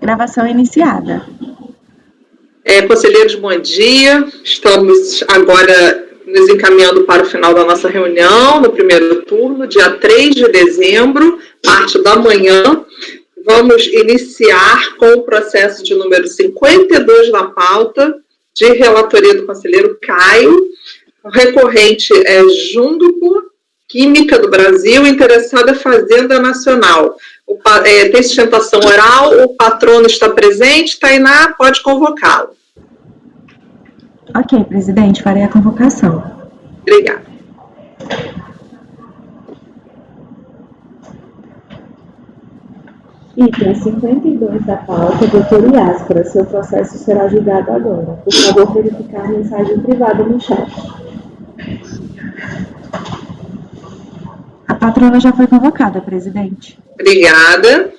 Gravação iniciada. Conselheiros, bom dia. Estamos agora nos encaminhando para o final da nossa reunião, no primeiro turno, dia 3 de dezembro, parte da manhã. Vamos iniciar com o processo de número 52 da pauta, de relatoria do conselheiro Caio. O recorrente é Jundupo Química do Brasil, interessada Fazenda Nacional. Tem sustentação oral, o patrono está presente. Tainá, pode convocá-lo. Ok, presidente, farei a convocação. Obrigada. Item 52 da pauta, doutor Iáspora, seu processo será julgado agora. Por favor, verificar a mensagem privada no chat. A patrona já foi convocada, presidente. Obrigada.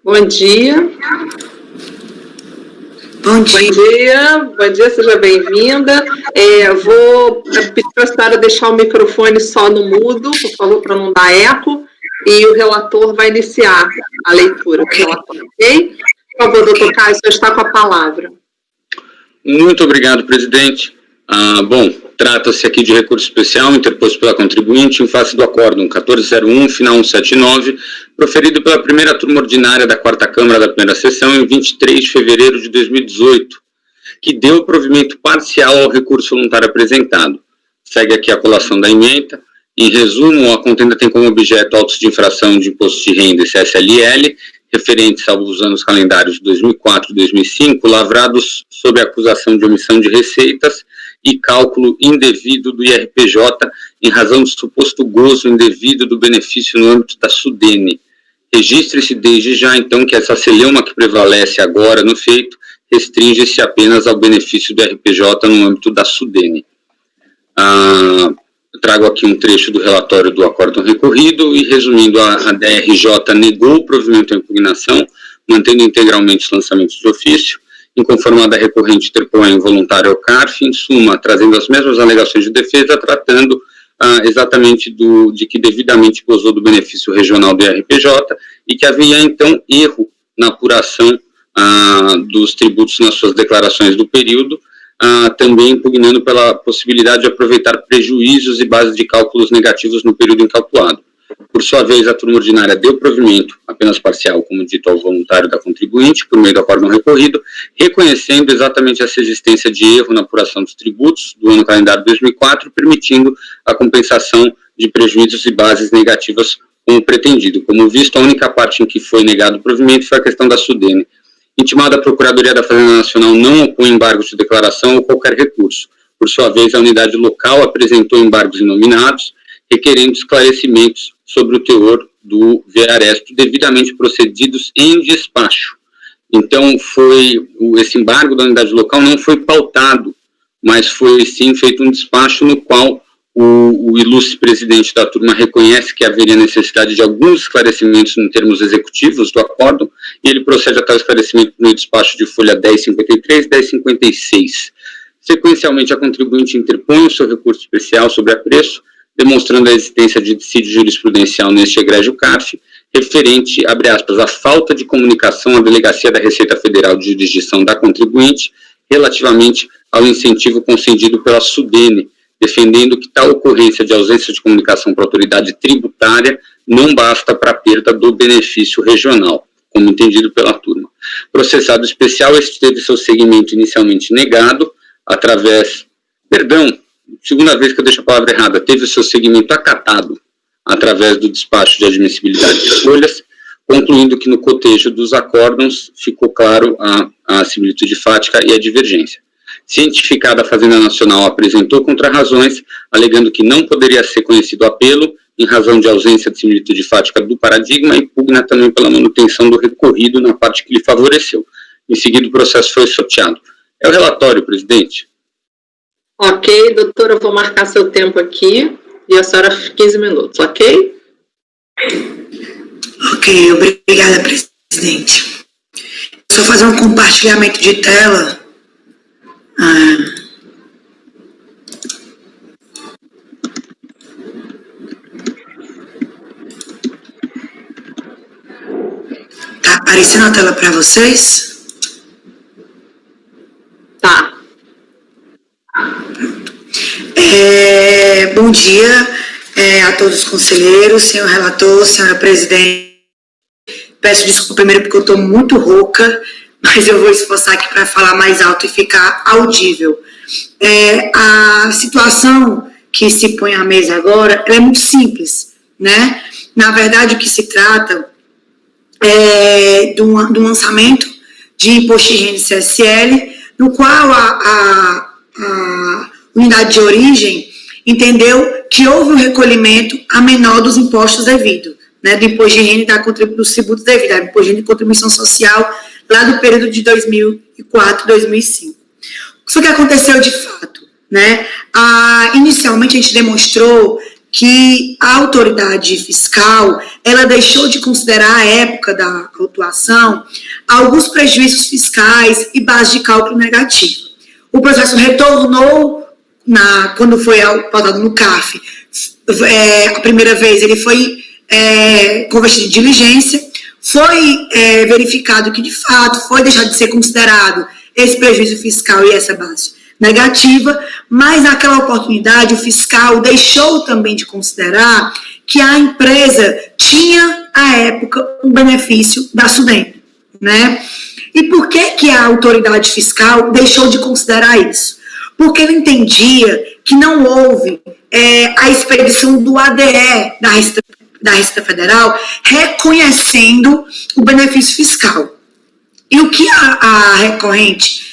Bom dia. Bom dia, seja bem-vinda. Vou pedir para a senhora deixar o microfone só no mudo, por favor, para não dar eco, e o relator vai iniciar a leitura do relatório, ok? Por favor, doutor Caio, o senhor está com a palavra. Muito obrigado, presidente. Trata-se aqui de recurso especial interposto pela contribuinte em face do acórdão 1401, final 179, proferido pela primeira turma ordinária da 4ª Câmara da primeira sessão em 23 de fevereiro de 2018, que deu provimento parcial ao recurso voluntário apresentado. Segue aqui a colação da ementa. Em resumo, a contenda tem como objeto autos de infração de imposto de renda e CSLL, referentes aos anos calendários de 2004 e 2005, lavrados sob acusação de omissão de receitas e cálculo indevido do IRPJ em razão do suposto gozo indevido do benefício no âmbito da SUDENE. Registre-se desde já, então, que essa celeuma que prevalece agora no feito restringe-se apenas ao benefício do IRPJ no âmbito da SUDENE. Trago aqui um trecho do relatório do acórdão recorrido e, resumindo, a DRJ negou o provimento à impugnação, mantendo integralmente os lançamentos de ofício. Inconformada, a recorrente interpõe involuntário ao CARF, em suma, trazendo as mesmas alegações de defesa, tratando exatamente de que devidamente gozou do benefício regional do IRPJ e que havia, então, erro na apuração dos tributos nas suas declarações do período, também impugnando pela possibilidade de aproveitar prejuízos e bases de cálculos negativos no período incalculado. Por sua vez, a turma ordinária deu provimento, apenas parcial, como dito, ao voluntário da contribuinte, por meio do acórdão recorrido, reconhecendo exatamente essa existência de erro na apuração dos tributos do ano calendário 2004, permitindo a compensação de prejuízos e bases negativas como pretendido. Como visto, a única parte em que foi negado o provimento foi a questão da SUDENE. Intimada, a Procuradoria da Fazenda Nacional não opõe embargos de declaração ou qualquer recurso. Por sua vez, a unidade local apresentou embargos inominados, requerendo esclarecimentos sobre o teor do VRESP devidamente procedidos em despacho. Então, esse embargo da unidade local não foi pautado, mas foi sim feito um despacho no qual o ilustre presidente da turma reconhece que haveria necessidade de alguns esclarecimentos em termos executivos do acórdão, e ele procede a tal esclarecimento no despacho de folha 1053 e 1056. Sequencialmente, a contribuinte interpõe o seu recurso especial sobre apreço, demonstrando a existência de dissídio jurisprudencial neste egrégio CARF, referente, abre aspas, à falta de comunicação à Delegacia da Receita Federal de Jurisdição da contribuinte relativamente ao incentivo concedido pela SUDENE, defendendo que tal ocorrência de ausência de comunicação para a autoridade tributária não basta para a perda do benefício regional, como entendido pela turma. Processado especial, este teve seu segmento inicialmente negado, segunda vez que eu deixo a palavra errada, teve o seu segmento acatado através do despacho de admissibilidade de folhas, concluindo que no cotejo dos acórdãos ficou claro a similitude fática e a divergência. Cientificada, a Fazenda Nacional apresentou contrarrazões, alegando que não poderia ser conhecido o apelo, em razão de ausência de similitude fática do paradigma, e pugna também pela manutenção do recorrido na parte que lhe favoreceu. Em seguida, o processo foi sorteado. É o relatório, presidente. Ok, doutora, eu vou marcar seu tempo aqui e a senhora 15 minutos, ok? Ok, obrigada, presidente. Só fazer um compartilhamento de tela. Tá aparecendo a tela para vocês? Tá. Bom dia a todos os conselheiros, senhor relator, senhora presidente. Peço desculpa primeiro porque eu estou muito rouca, mas eu vou esforçar aqui para falar mais alto e ficar audível. A situação que se põe à mesa agora é muito simples, né? Na verdade, o que se trata é do lançamento de imposto de renda CSL, no qual a unidade de origem entendeu que houve um recolhimento a menor dos impostos devidos, né, do imposto de renda e dos tributos devidos, do imposto de renda e contribuição social, lá do período de 2004 2005. Isso que aconteceu de fato, né? Inicialmente a gente demonstrou que a autoridade fiscal, ela deixou de considerar a época da autuação alguns prejuízos fiscais e base de cálculo negativa. O processo retornou quando foi pautado no CARF. A primeira vez ele foi convertido em diligência, foi verificado que de fato foi deixado de ser considerado esse prejuízo fiscal e essa base negativa, mas naquela oportunidade o fiscal deixou também de considerar que a empresa tinha, à época, um benefício da SUDENE, né? E por que a autoridade fiscal deixou de considerar isso? Porque ele entendia que não houve a expedição do ADE da Receita Federal reconhecendo o benefício fiscal. E o que a recorrente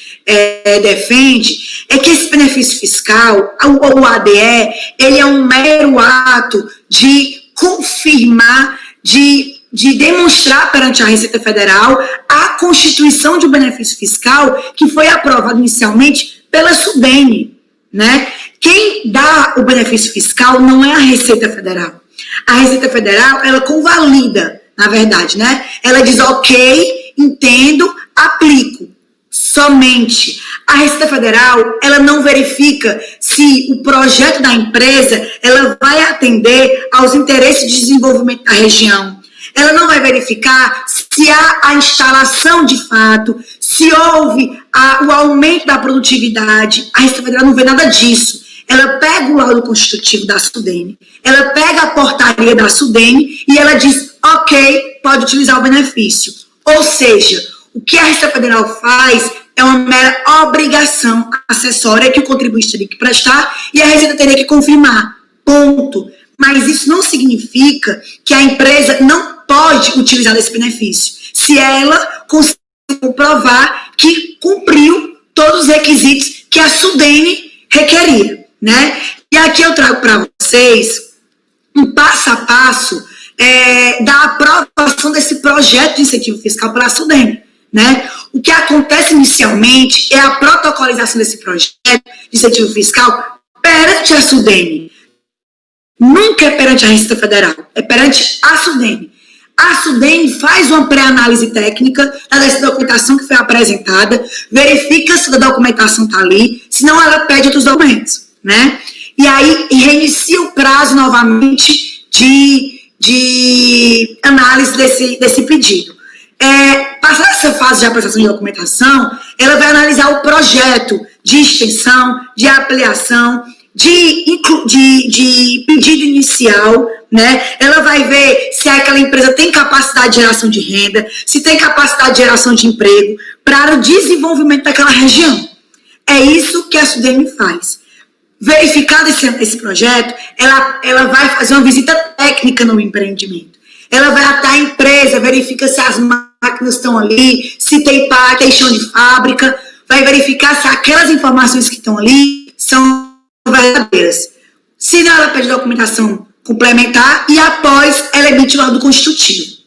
defende é que esse benefício fiscal, o ADE, ele é um mero ato de confirmar, de demonstrar perante a Receita Federal a constituição de um benefício fiscal que foi aprovado inicialmente pela SUDENE, né? Quem dá o benefício fiscal não é a Receita Federal. A Receita Federal, ela convalida, na verdade, né? Ela diz, ok, entendo, aplico. Somente. A Receita Federal, ela não verifica se o projeto da empresa, ela vai atender aos interesses de desenvolvimento da região. Ela não vai verificar se há a instalação de fato, se houve o aumento da produtividade. A Receita Federal não vê nada disso. Ela pega o laudo constitutivo da SUDENE, ela pega a portaria da SUDENE e ela diz, ok, pode utilizar o benefício. Ou seja, o que a Receita Federal faz é uma mera obrigação acessória que o contribuinte teria que prestar e a Receita teria que confirmar. Ponto. Mas isso não significa que a empresa não pode utilizar desse benefício, se ela conseguir comprovar que cumpriu todos os requisitos que a SUDENE requeria, né? E aqui eu trago para vocês um passo a passo da aprovação desse projeto de incentivo fiscal pela SUDENE, né? O que acontece inicialmente é a protocolização desse projeto de incentivo fiscal perante a SUDENE. Nunca é perante a Receita Federal, é perante a SUDENE. A SUDENE faz uma pré-análise técnica dessa documentação que foi apresentada, verifica se a documentação está ali, senão ela pede outros documentos, né? E aí reinicia o prazo novamente de análise desse pedido. Passar essa fase de apresentação de documentação, ela vai analisar o projeto de extensão, de ampliação, de pedido inicial, né? Ela vai ver se aquela empresa tem capacidade de geração de renda, se tem capacidade de geração de emprego para o desenvolvimento daquela região. É isso que a SUDENE faz. Verificado esse projeto, ela vai fazer uma visita técnica no empreendimento. Ela vai até a empresa, verifica se as máquinas estão ali, se tem chão de fábrica, vai verificar se aquelas informações que estão ali são verdadeiras. Se não, ela pede documentação complementar e após ela emite o laudo constitutivo.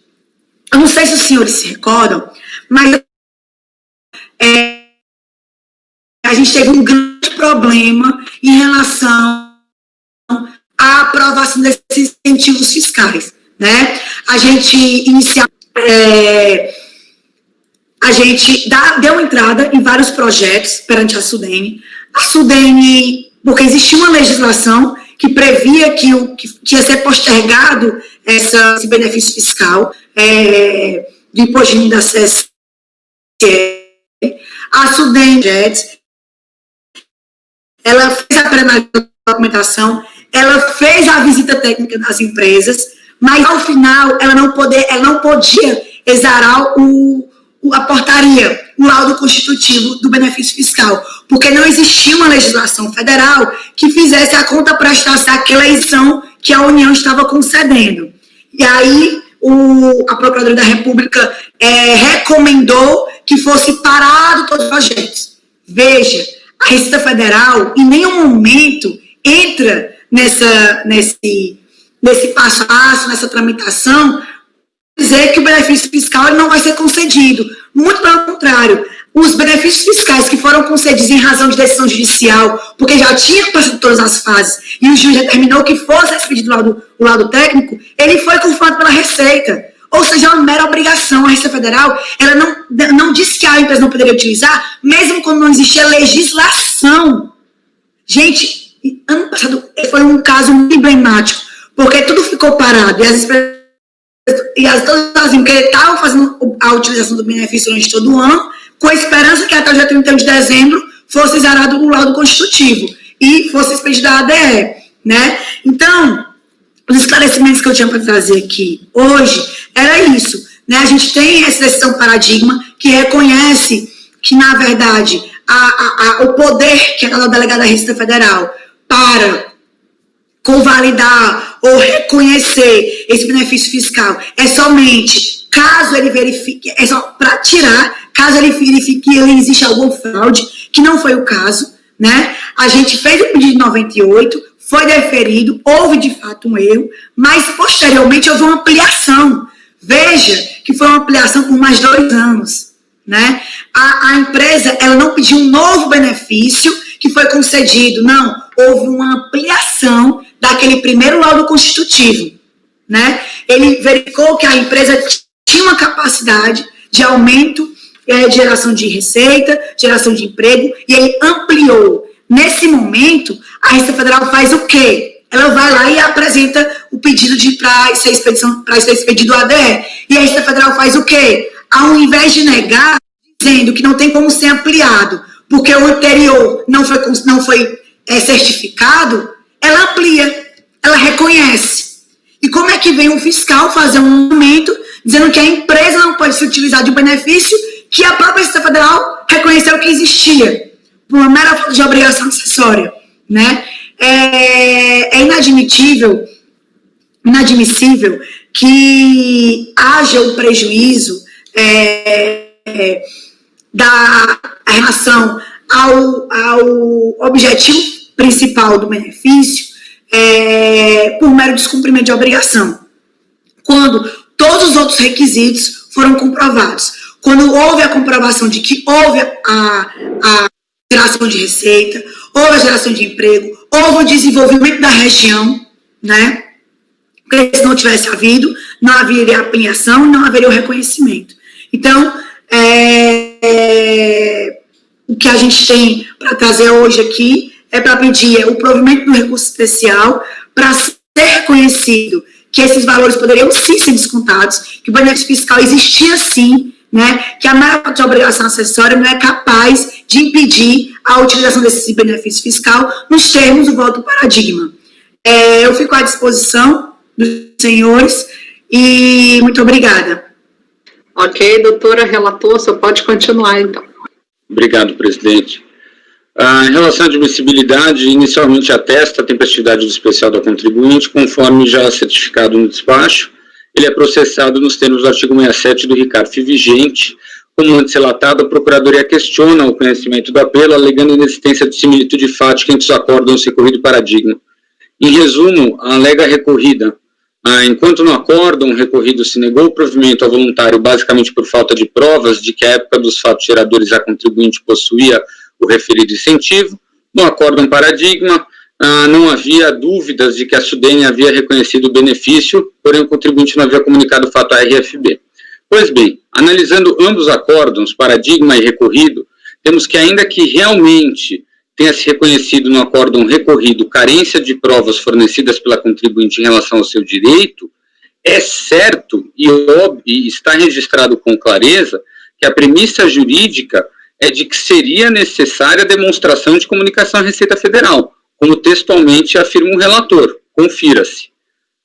Eu não sei se os senhores se recordam, mas a gente teve um grande problema em relação à aprovação desses incentivos fiscais, né? A gente deu entrada em vários projetos perante a SUDENE. A SUDENE, porque existia uma legislação que previa que ia ser postergado esse benefício fiscal do imposto de renda da CSE. A SUDENE, ela fez a pré-análise da documentação, ela fez a visita técnica das empresas, mas ao final ela não podia exarar a portaria, o laudo constitutivo do benefício fiscal, porque não existia uma legislação federal que fizesse a contraprestação àquela isenção que a União estava concedendo. E aí a Procuradoria da República recomendou que fosse parado todos os projetos. Veja, a Receita Federal em nenhum momento entra nesse passo a passo, nessa tramitação, dizer que o benefício fiscal não vai ser concedido. Muito pelo contrário, os benefícios fiscais que foram concedidos em razão de decisão judicial, porque já tinha passado todas as fases, e o juiz determinou que fosse expedido o laudo técnico, ele foi confirmado pela Receita. Ou seja, é uma mera obrigação. A Receita Federal, ela não disse que a empresa não poderia utilizar, mesmo quando não existia legislação. Gente, ano passado foi um caso muito emblemático, porque tudo ficou parado, e as empresas todas as empresas estavam fazendo a utilização do benefício durante todo o ano, com a esperança que até o dia 31 de dezembro fosse exarado o laudo constitutivo e fosse expedido a ADE, né? Então, os esclarecimentos que eu tinha para trazer aqui hoje era isso, né? A gente tem essa decisão paradigma que reconhece que, na verdade, o poder que é dado ao delegado da Receita Federal para convalidar ou reconhecer esse benefício fiscal é somente caso ele verifique, é só para tirar, caso ele verifique que existe algum fraude, que não foi o caso, né? A gente fez o pedido em 98, foi deferido, houve de fato um erro, mas posteriormente houve uma ampliação. Veja que foi uma ampliação por mais 2 anos, né? A empresa, ela não pediu um novo benefício que foi concedido, não, houve uma ampliação daquele primeiro laudo constitutivo, né? Ele verificou que a empresa tinha uma capacidade de aumento, de geração de receita, geração de emprego, e ele ampliou. Nesse momento, a Receita Federal faz o quê? Ela vai lá e apresenta o pedido para ser expedido o ADE. E a Receita Federal faz o quê? Ao invés de negar, dizendo que não tem como ser ampliado, porque o anterior não foi certificado, ela amplia, ela reconhece. E como é que vem um fiscal fazer um aumento dizendo que a empresa não pode se utilizar de um benefício que a própria Receita Federal reconheceu que existia, por uma mera falta de obrigação acessória, né? É inadmissível que haja um prejuízo da relação ao objetivo principal do benefício por mero descumprimento de obrigação, quando todos os outros requisitos foram comprovados. Quando houve a comprovação de que houve a geração de receita, houve a geração de emprego, houve o desenvolvimento da região, né? Porque se não tivesse havido, não haveria a premiação, não haveria o reconhecimento. Então, o que a gente tem para trazer hoje aqui é para pedir o provimento do recurso especial para ser reconhecido que esses valores poderiam sim ser descontados, que o benefício fiscal existia sim, né, que a maior de obrigação acessória não é capaz de impedir a utilização desse benefício fiscal nos termos do voto paradigma. Eu fico à disposição dos senhores e muito obrigada. Ok, doutora relator, você pode continuar então. Obrigado, presidente. Em relação à admissibilidade, inicialmente atesta a tempestividade do especial do contribuinte, conforme já certificado no despacho. Ele é processado nos termos do artigo 67 do RICARF vigente. Como antes relatado, a Procuradoria questiona o conhecimento do apelo, alegando a inexistência de similitude fática entre os acórdãos recorrido e paradigma. Em resumo, a alega recorrida, Enquanto no acórdão, o recorrido se negou o provimento ao voluntário basicamente por falta de provas de que à época dos fatos geradores a contribuinte possuía o referido incentivo, no acórdão paradigma, não havia dúvidas de que a SUDENE havia reconhecido o benefício, porém o contribuinte não havia comunicado o fato à RFB. Pois bem, analisando ambos acórdãos, paradigma e recorrido, temos que ainda que realmente tenha se reconhecido no acórdão recorrido carência de provas fornecidas pela contribuinte em relação ao seu direito, é certo e está registrado com clareza que a premissa jurídica é de que seria necessária a demonstração de comunicação à Receita Federal, como textualmente afirma o relator, confira-se.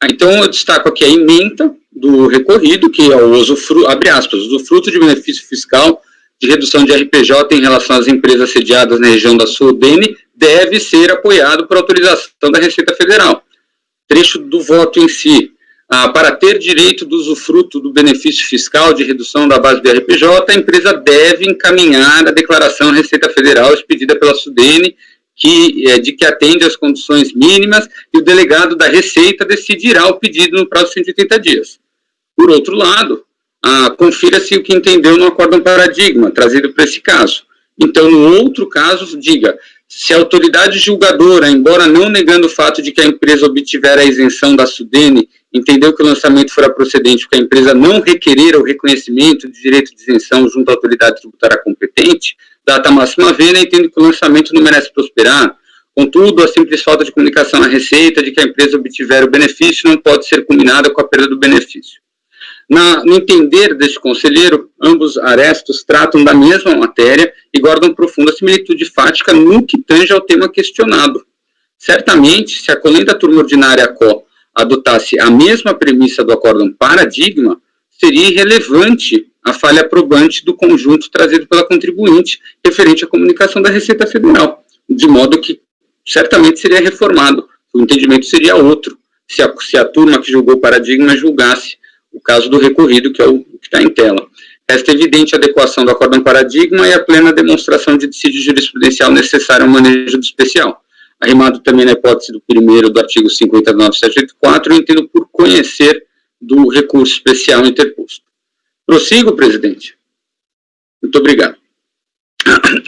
Então, eu destaco aqui a ementa do recorrido, que é o usufruto, abre aspas, usufruto de benefício fiscal de redução de RPJ em relação às empresas sediadas na região da SUDENE deve ser apoiado por autorização da Receita Federal. Trecho do voto em si. Para ter direito do usufruto do benefício fiscal de redução da base do RPJ, a empresa deve encaminhar a declaração à Receita Federal expedida pela SUDENE, de que atende às condições mínimas, e o delegado da Receita decidirá o pedido no prazo de 180 dias. Por outro lado, confira-se o que entendeu no acórdão paradigma, trazido para esse caso. Então, no outro caso, diga, se a autoridade julgadora, embora não negando o fato de que a empresa obtiver a isenção da SUDENE, entendeu que o lançamento fora procedente porque a empresa não requerer o reconhecimento de direito de isenção junto à autoridade tributária competente, data máxima vênia, entende que o lançamento não merece prosperar. Contudo, a simples falta de comunicação à Receita de que a empresa obtiver o benefício não pode ser combinada com a perda do benefício. No entender deste conselheiro, ambos arestos tratam da mesma matéria e guardam profunda similitude fática no que tange ao tema questionado. Certamente, se a colenda turma ordinária CO adotasse a mesma premissa do acórdão paradigma, seria irrelevante a falha probante do conjunto trazido pela contribuinte referente à comunicação da Receita Federal, de modo que certamente seria reformado, o entendimento seria outro, se a turma que julgou o paradigma julgasse o caso do recorrido, que é o que está em tela. Resta evidente a adequação do acórdão paradigma e a plena demonstração de dissídio jurisprudencial necessário ao manejo do especial. Arrimado também na hipótese do primeiro do artigo 59784, eu entendo por conhecer do recurso especial interposto. Prossigo, presidente. Muito obrigado.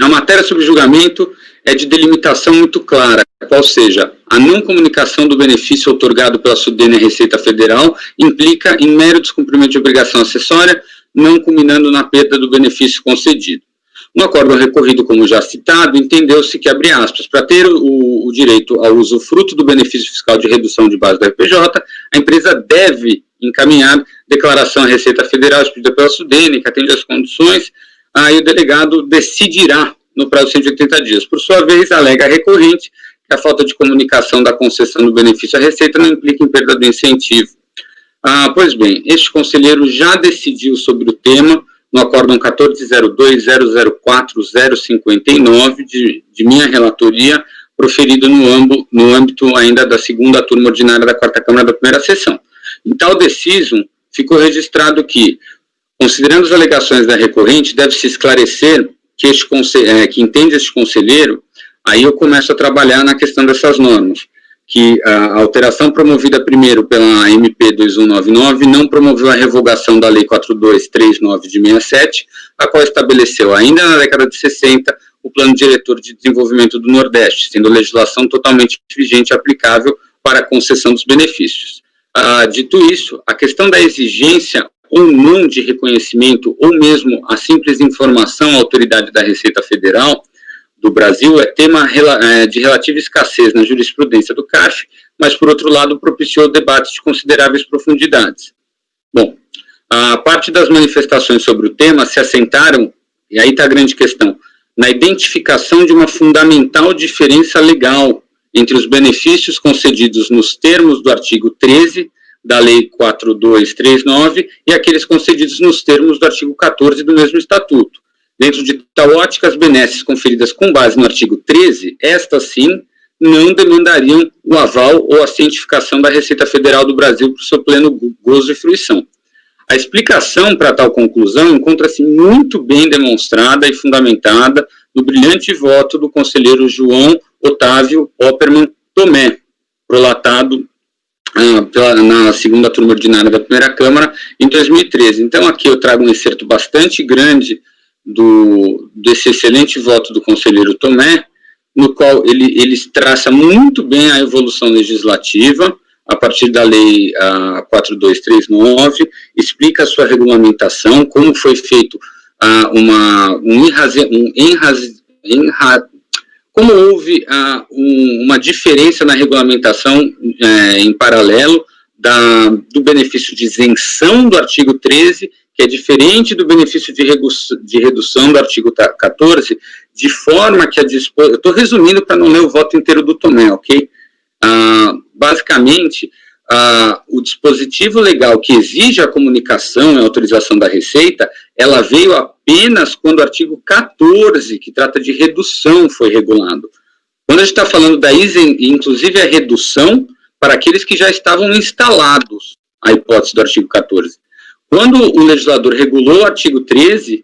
A matéria sobre julgamento é de delimitação muito clara, qual seja, a não comunicação do benefício outorgado pela SUDENE à Receita Federal implica em mero descumprimento de obrigação acessória, não culminando na perda do benefício concedido. No acórdão recorrido, como já citado, entendeu-se que, abre aspas, para ter o direito ao usufruto do benefício fiscal de redução de base do RPJ, a empresa deve encaminhar declaração à Receita Federal expedida pela SUDENE, que atende às condições, aí o delegado decidirá no prazo de 180 dias. Por sua vez, alega a recorrente que a falta de comunicação da concessão do benefício à Receita não implica em perda do incentivo. Pois bem, este conselheiro já decidiu sobre o tema no acórdão 1402.004.059 de minha relatoria, proferido no âmbito ainda da segunda turma ordinária da quarta Câmara da primeira sessão. Em tal decisão, ficou registrado que, considerando as alegações da recorrente, deve-se esclarecer que entende este conselheiro, aí eu começo a trabalhar na questão dessas normas, que a alteração promovida primeiro pela MP 2199 não promoveu a revogação da Lei 4239 de 67, a qual estabeleceu, ainda na década de 60, o Plano Diretor de Desenvolvimento do Nordeste, sendo a legislação totalmente vigente e aplicável para a concessão dos benefícios. Dito isso, a questão da exigência ou não de reconhecimento, ou mesmo a simples informação à autoridade da Receita Federal do Brasil é tema de relativa escassez na jurisprudência do CARF, mas, por outro lado, propiciou debates de consideráveis profundidades. Bom, a parte das manifestações sobre o tema se assentaram, e aí está a grande questão, na identificação de uma fundamental diferença legal entre os benefícios concedidos nos termos do artigo 13 da Lei 4239 e aqueles concedidos nos termos do artigo 14 do mesmo Estatuto. Dentro de tal ótica, as benesses conferidas com base no artigo 13, estas sim, não demandariam o aval ou a cientificação da Receita Federal do Brasil para o seu pleno gozo e fruição. A explicação para tal conclusão encontra-se muito bem demonstrada e fundamentada no brilhante voto do conselheiro João Otávio Opperman Tomé, prolatado na segunda turma ordinária da primeira Câmara em 2013. Então aqui eu trago um excerto bastante grande desse excelente voto do conselheiro Tomé, no qual ele traça muito bem a evolução legislativa a partir da lei 4239, explica a sua regulamentação, como foi feito como houve uma diferença na regulamentação em paralelo do benefício de isenção do artigo 13, que é diferente do benefício de redução do artigo 14, de forma que eu estou resumindo para não ler o voto inteiro do Tomé, ok? Basicamente, o dispositivo legal que exige a comunicação e a autorização da Receita, ela veio apenas quando o artigo 14, que trata de redução, foi regulado. Quando a gente está falando inclusive a redução para aqueles que já estavam instalados, a hipótese do artigo 14. Quando o legislador regulou o artigo 13,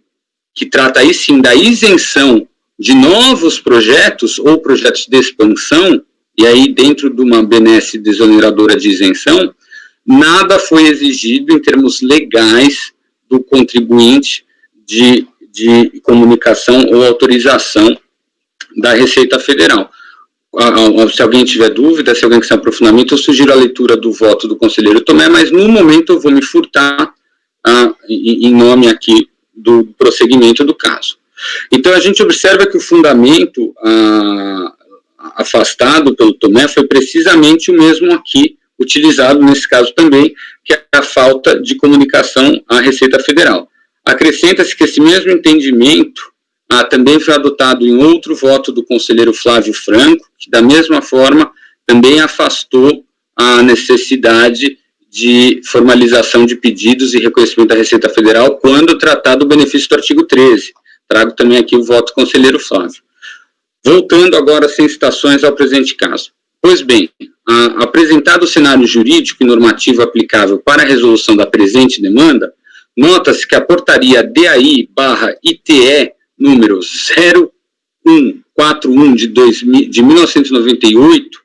que trata aí sim da isenção de novos projetos ou projetos de expansão, e aí dentro de uma benesse desoneradora de isenção, nada foi exigido em termos legais do contribuinte de comunicação ou autorização da Receita Federal. Se alguém tiver dúvida, se alguém quiser aprofundamento, eu sugiro a leitura do voto do conselheiro Tomé, mas no momento eu vou me furtar em nome aqui do prosseguimento do caso. Então a gente observa que o fundamento afastado pelo Tomé foi precisamente o mesmo aqui, utilizado nesse caso também, que é a falta de comunicação à Receita Federal. Acrescenta-se que esse mesmo entendimento também foi adotado em outro voto do conselheiro Flávio Franco, que da mesma forma também afastou a necessidade de formalização de pedidos e reconhecimento da Receita Federal quando tratado do benefício do artigo 13. Trago também aqui o voto do conselheiro Flávio. Voltando agora sem citações ao presente caso. Pois bem, apresentado o cenário jurídico e normativo aplicável para a resolução da presente demanda, nota-se que a portaria DAI/ITE número 0141 de 1998,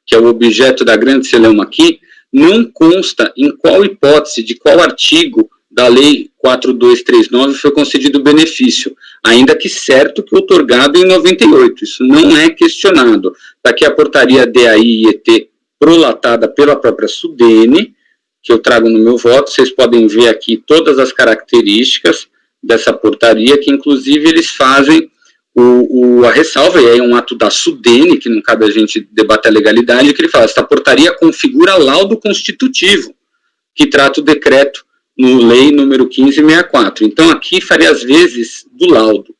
que é o objeto da grande celeuma aqui, não consta em qual hipótese de qual artigo da Lei 4239 foi concedido o benefício, ainda que certo que outorgado em 98. Isso não é questionado. Está aqui a portaria DAI/IET prolatada pela própria Sudene, que eu trago no meu voto. Vocês podem ver aqui todas as características dessa portaria, que inclusive eles fazem a ressalva, e aí é um ato da Sudene, que não cabe a gente debater a legalidade, que ele fala: esta portaria configura laudo constitutivo, que trata o decreto no lei número 1564. Então aqui faria as vezes do laudo.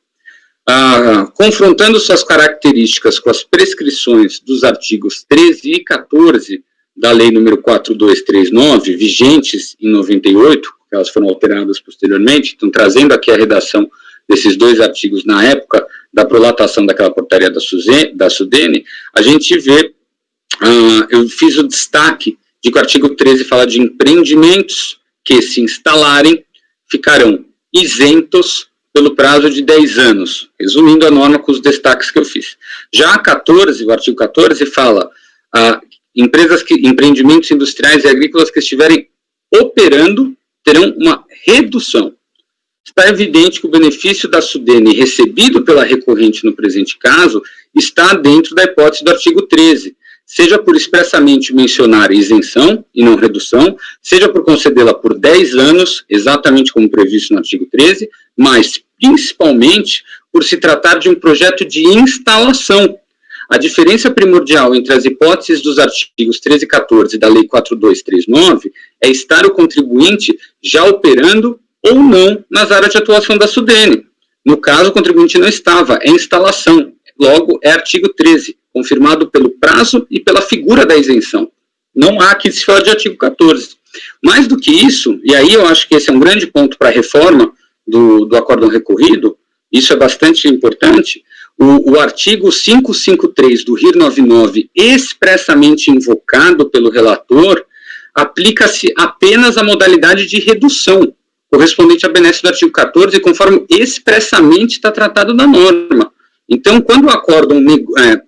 Confrontando suas características com as prescrições dos artigos 13 e 14 da lei número 4239, vigentes em 98, elas foram alteradas posteriormente, então trazendo aqui a redação desses dois artigos na época da prolatação daquela portaria da Sudene, a gente vê, eu fiz o destaque de que o artigo 13 fala de empreendimentos que se instalarem ficarão isentos pelo prazo de 10 anos, resumindo a norma com os destaques que eu fiz. Já o artigo 14 fala empreendimentos industriais e agrícolas que estiverem operando terão uma redução. Está evidente que o benefício da Sudene recebido pela recorrente no presente caso está dentro da hipótese do artigo 13, seja por expressamente mencionar isenção e não redução, seja por concedê-la por 10 anos, exatamente como previsto no artigo 13, mas principalmente por se tratar de um projeto de instalação. A diferença primordial entre as hipóteses dos artigos 13 e 14 da Lei 4239 é estar o contribuinte já operando ou não nas áreas de atuação da Sudene. No caso, o contribuinte não estava, é instalação. Logo, é artigo 13, confirmado pelo prazo e pela figura da isenção. Não há aqui se fala de artigo 14. Mais do que isso, e aí eu acho que esse é um grande ponto para a reforma do acórdão recorrido, isso é bastante importante, o artigo 553 do RIR 99, expressamente invocado pelo relator, aplica-se apenas à modalidade de redução, correspondente à benesse do artigo 14, conforme expressamente está tratado na norma. Então, quando o acórdão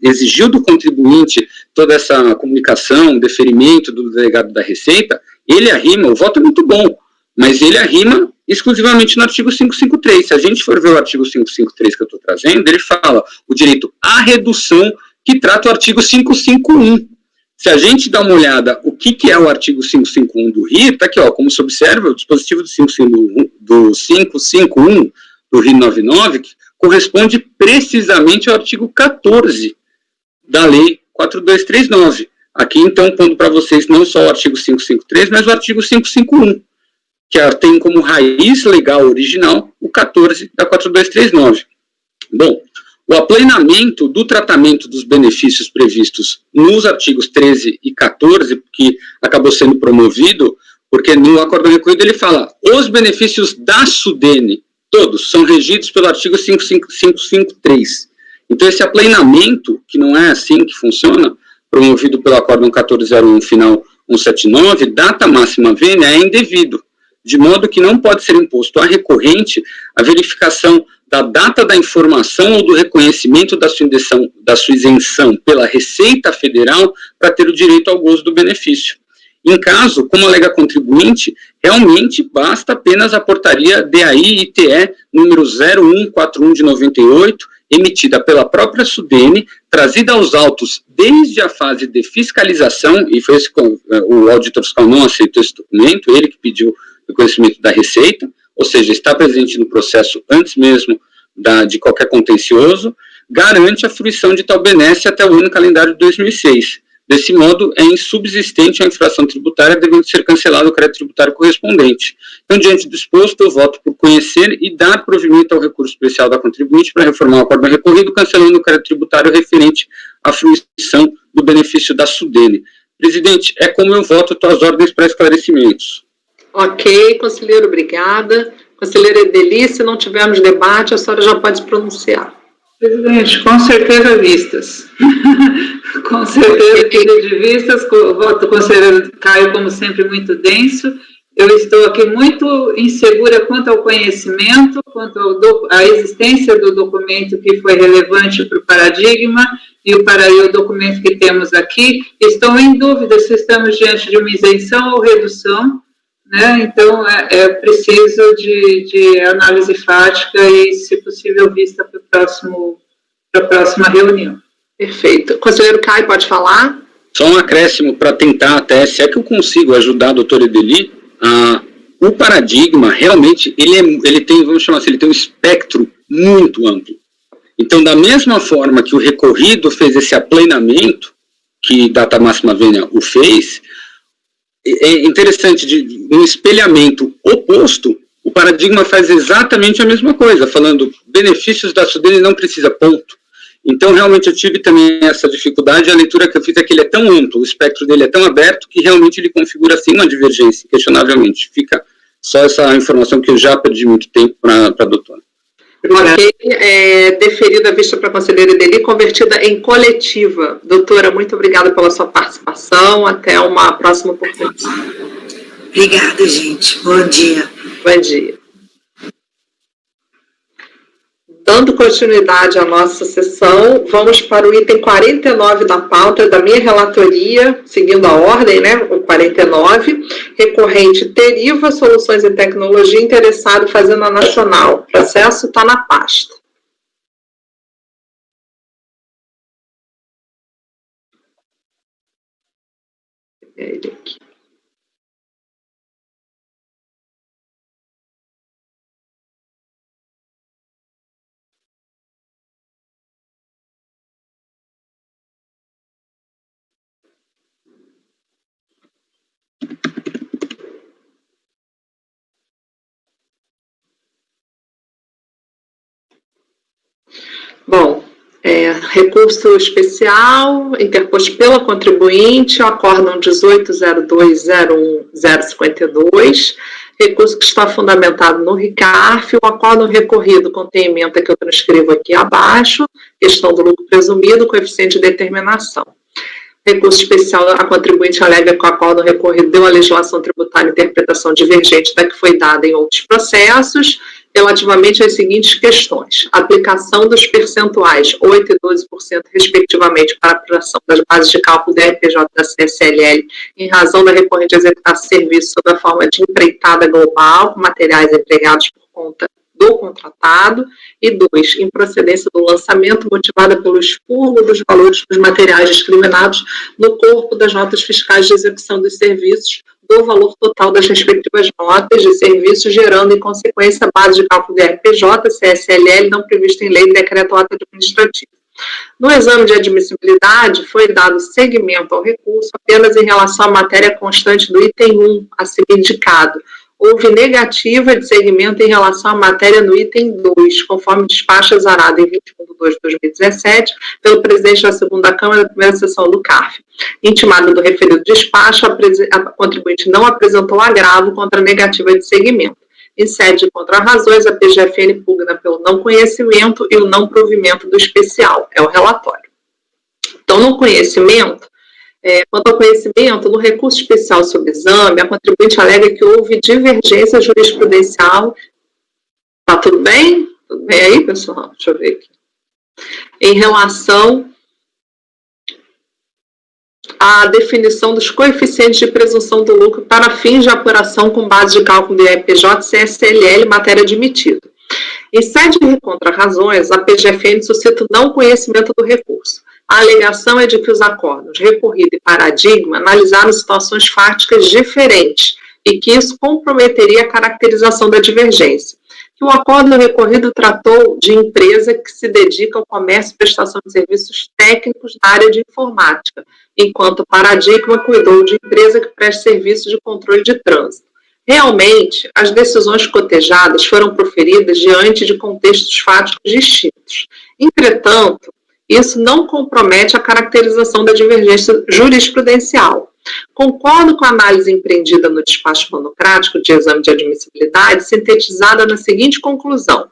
exigiu do contribuinte toda essa comunicação, deferimento do delegado da Receita, ele arrima, o voto é muito bom, mas ele arrima exclusivamente no artigo 553. Se a gente for ver o artigo 553 que eu estou trazendo, ele fala o direito à redução que trata o artigo 551. Se a gente dá uma olhada o que é o artigo 551 do RI, está aqui, ó, como se observa, o dispositivo do 551 do RI 99, que corresponde precisamente ao artigo 14 da Lei 4239. Aqui, então, pondo para vocês não só o artigo 553, mas o artigo 551, que tem como raiz legal original o 14 da 4239. Bom, o aplenamento do tratamento dos benefícios previstos nos artigos 13 e 14, que acabou sendo promovido, porque no acórdão recorrido ele fala, os benefícios da SUDENE, todos, são regidos pelo artigo 553. Então, esse aplenamento, que não é assim que funciona, promovido pelo acórdão 1401, final 179, data máxima vênia, é indevido, de modo que não pode ser imposto à recorrente a verificação da data da informação ou do reconhecimento da sua isenção pela Receita Federal para ter o direito ao gozo do benefício. Em caso, como alega contribuinte, realmente basta apenas a portaria DAI-ITE número 0141 de 98, emitida pela própria SUDENE, trazida aos autos desde a fase de fiscalização, e foi esse, o auditor fiscal não aceitou esse documento, ele que pediu o conhecimento da Receita, ou seja, está presente no processo antes mesmo de qualquer contencioso, garante a fruição de tal benesse até o ano calendário de 2006. Desse modo, é insubsistente a infração tributária, devendo ser cancelado o crédito tributário correspondente. Então, diante do exposto, eu voto por conhecer e dar provimento ao recurso especial da contribuinte para reformar o acórdão recorrido, cancelando o crédito tributário referente à fruição do benefício da SUDENE. Presidente, é como eu voto, tuas ordens para esclarecimentos. Ok, conselheiro, obrigada. Conselheira Edeli, se não tivermos debate, a senhora já pode se pronunciar. Presidente, com certeza vistas. Com certeza queria de vistas, o voto do conselheiro Caio, como sempre, muito denso. Eu estou aqui muito insegura quanto ao conhecimento, quanto à existência do documento que foi relevante para o paradigma e o documento que temos aqui. Estou em dúvida se estamos diante de uma isenção ou redução, né? Então, é preciso de análise fática e, se possível, vista para a próxima reunião. Perfeito. Conselheiro Caio, pode falar? Só um acréscimo para tentar até, se é que eu consigo ajudar a doutora Edeli, o paradigma, realmente, ele tem, vamos chamar assim, ele tem um espectro muito amplo. Então, da mesma forma que o recorrido fez esse aplenamento, que data máxima vênia o fez, é interessante, no espelhamento oposto, o paradigma faz exatamente a mesma coisa, falando benefícios da SUDENE não precisa, ponto. Então, realmente, eu tive também essa dificuldade, a leitura que eu fiz é que ele é tão amplo, o espectro dele é tão aberto, que realmente ele configura, sim, uma divergência, questionavelmente. Fica só essa informação que eu já perdi muito tempo para a doutora. Ok, deferida a vista para a conselheira Edeli, convertida em coletiva. Doutora, muito obrigada pela sua participação, até uma próxima oportunidade. Obrigada, gente. Bom dia. Bom dia. Dando continuidade à nossa sessão, vamos para o item 49 da pauta da minha relatoria, seguindo a ordem, né, o 49, recorrente Teriva Soluções em Tecnologia, interessado em Fazenda Nacional. O processo está na pasta. Ele aqui. Bom, recurso especial interposto pela contribuinte, o acórdão 180201-052, recurso que está fundamentado no RICARF, o acórdão recorrido contém emenda que eu transcrevo aqui abaixo, questão do lucro presumido, coeficiente de determinação. Recurso especial, a contribuinte alega que o acórdão recorrido deu à legislação tributária interpretação divergente da que foi dada em outros processos. relativamente às seguintes questões: a aplicação dos percentuais 8% e 12%, respectivamente, para a apuração das bases de cálculo da RPJ da CSLL, em razão da recorrente executar serviço sob a forma de empreitada global, com materiais empregados por conta do contratado, e 2, improcedência do lançamento motivada pelo expurgo dos valores dos materiais discriminados no corpo das notas fiscais de execução dos serviços, do valor total das respectivas notas de serviço, gerando, em consequência, a base de cálculo de RPJ, CSLL, não prevista em lei e decreto administrativo. No exame de admissibilidade, foi dado seguimento ao recurso apenas em relação à matéria constante do item 1, a ser indicado. Houve negativa de seguimento em relação à matéria no item 2, conforme despacho exarado em 21/2/2017, pelo presidente da segunda Câmara da primeira sessão do CARF. Intimado do referido despacho, a contribuinte não apresentou agravo contra a negativa de seguimento. Em sede de contrarrazões, a PGFN pugna pelo não conhecimento e o não provimento do especial, é o relatório. Então, no conhecimento, quanto ao conhecimento, no recurso especial sob exame, a contribuinte alega que houve divergência jurisprudencial. Tá tudo bem? Tudo bem aí, pessoal? Deixa eu ver aqui. Em relação à definição dos coeficientes de presunção do lucro para fins de apuração com base de cálculo de RPJ, CSLL, matéria admitida. Em sede de contrarrazões, a PGFN suscita o não conhecimento do recurso. A alegação é de que os acordos recorrido e paradigma analisaram situações fáticas diferentes e que isso comprometeria a caracterização da divergência. Que o acordo recorrido tratou de empresa que se dedica ao comércio e prestação de serviços técnicos na área de informática, enquanto o paradigma cuidou de empresa que presta serviços de controle de trânsito. Realmente, as decisões cotejadas foram proferidas diante de contextos fáticos distintos. Entretanto, isso não compromete a caracterização da divergência jurisprudencial. Concordo com a análise empreendida no despacho monocrático de exame de admissibilidade, sintetizada na seguinte conclusão.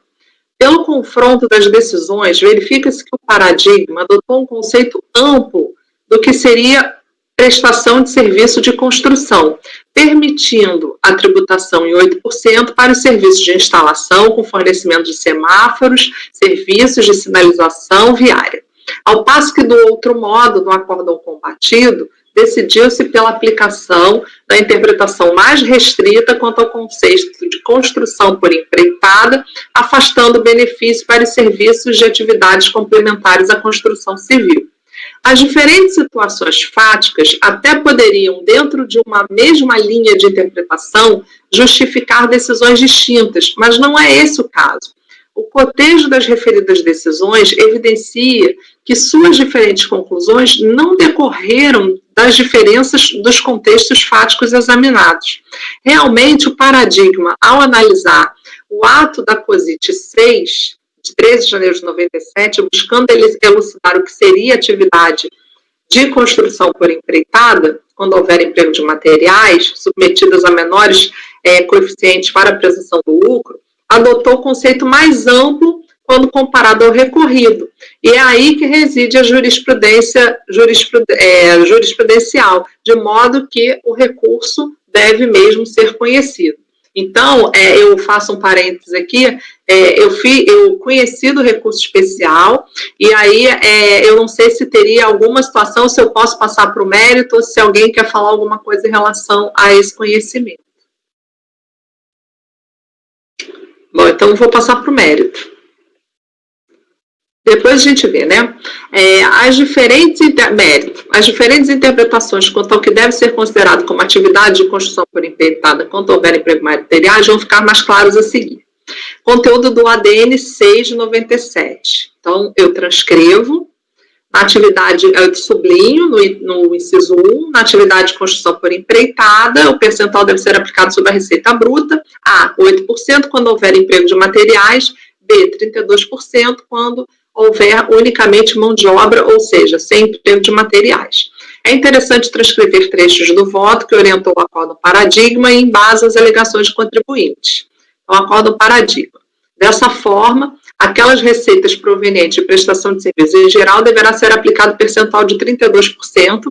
Pelo confronto das decisões, verifica-se que o paradigma adotou um conceito amplo do que seria prestação de serviço de construção, permitindo a tributação em 8% para os serviços de instalação com fornecimento de semáforos, serviços de sinalização viária. Ao passo que, do outro modo, no acórdão combatido, decidiu-se pela aplicação da interpretação mais restrita quanto ao conceito de construção por empreitada, afastando o benefício para os serviços de atividades complementares à construção civil. As diferentes situações fáticas até poderiam, dentro de uma mesma linha de interpretação, justificar decisões distintas, mas não é esse o caso. O cotejo das referidas decisões evidencia que suas diferentes conclusões não decorreram das diferenças dos contextos fáticos examinados. Realmente, o paradigma, ao analisar o ato da COSIT 6, de 13 de janeiro de 97, buscando elucidar o que seria atividade de construção por empreitada, quando houver emprego de materiais submetidas a menores coeficientes para a presunção do lucro, adotou o conceito mais amplo quando comparado ao recorrido. E é aí que reside a jurisprudência jurisprudencial, de modo que o recurso deve mesmo ser conhecido. Então, eu faço um parênteses aqui, eu conheci do recurso especial, e aí eu não sei se teria alguma situação, se eu posso passar para o mérito, ou se alguém quer falar alguma coisa em relação a esse conhecimento. Bom, então eu vou passar para o mérito. Depois a gente vê, né? As diferentes interpretações quanto ao que deve ser considerado como atividade de construção por empreitada quando houver emprego materiais vão ficar mais claros a seguir. Conteúdo do ADN 6 de 97. Então, eu transcrevo. Na atividade, eu sublinho no inciso 1, na atividade de construção por empreitada, o percentual deve ser aplicado sobre a receita bruta. A, 8% quando houver emprego de materiais. B, 32% quando houver unicamente mão de obra, ou seja, sem emprego de materiais. É interessante transcrever trechos do voto que orientou o acórdão paradigma e embasa as alegações de contribuintes. Então, acórdão paradigma. Dessa forma, aquelas receitas provenientes de prestação de serviços em geral deverá ser aplicado percentual de 32%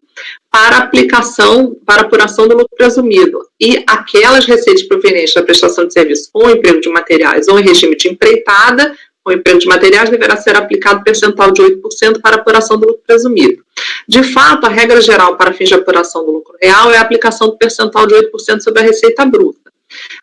para aplicação, para apuração do lucro presumido. E aquelas receitas provenientes da prestação de serviços com emprego de materiais ou em regime de empreitada, com emprego de materiais, deverá ser aplicado percentual de 8% para apuração do lucro presumido. De fato, a regra geral para fins de apuração do lucro real é a aplicação do percentual de 8% sobre a receita bruta.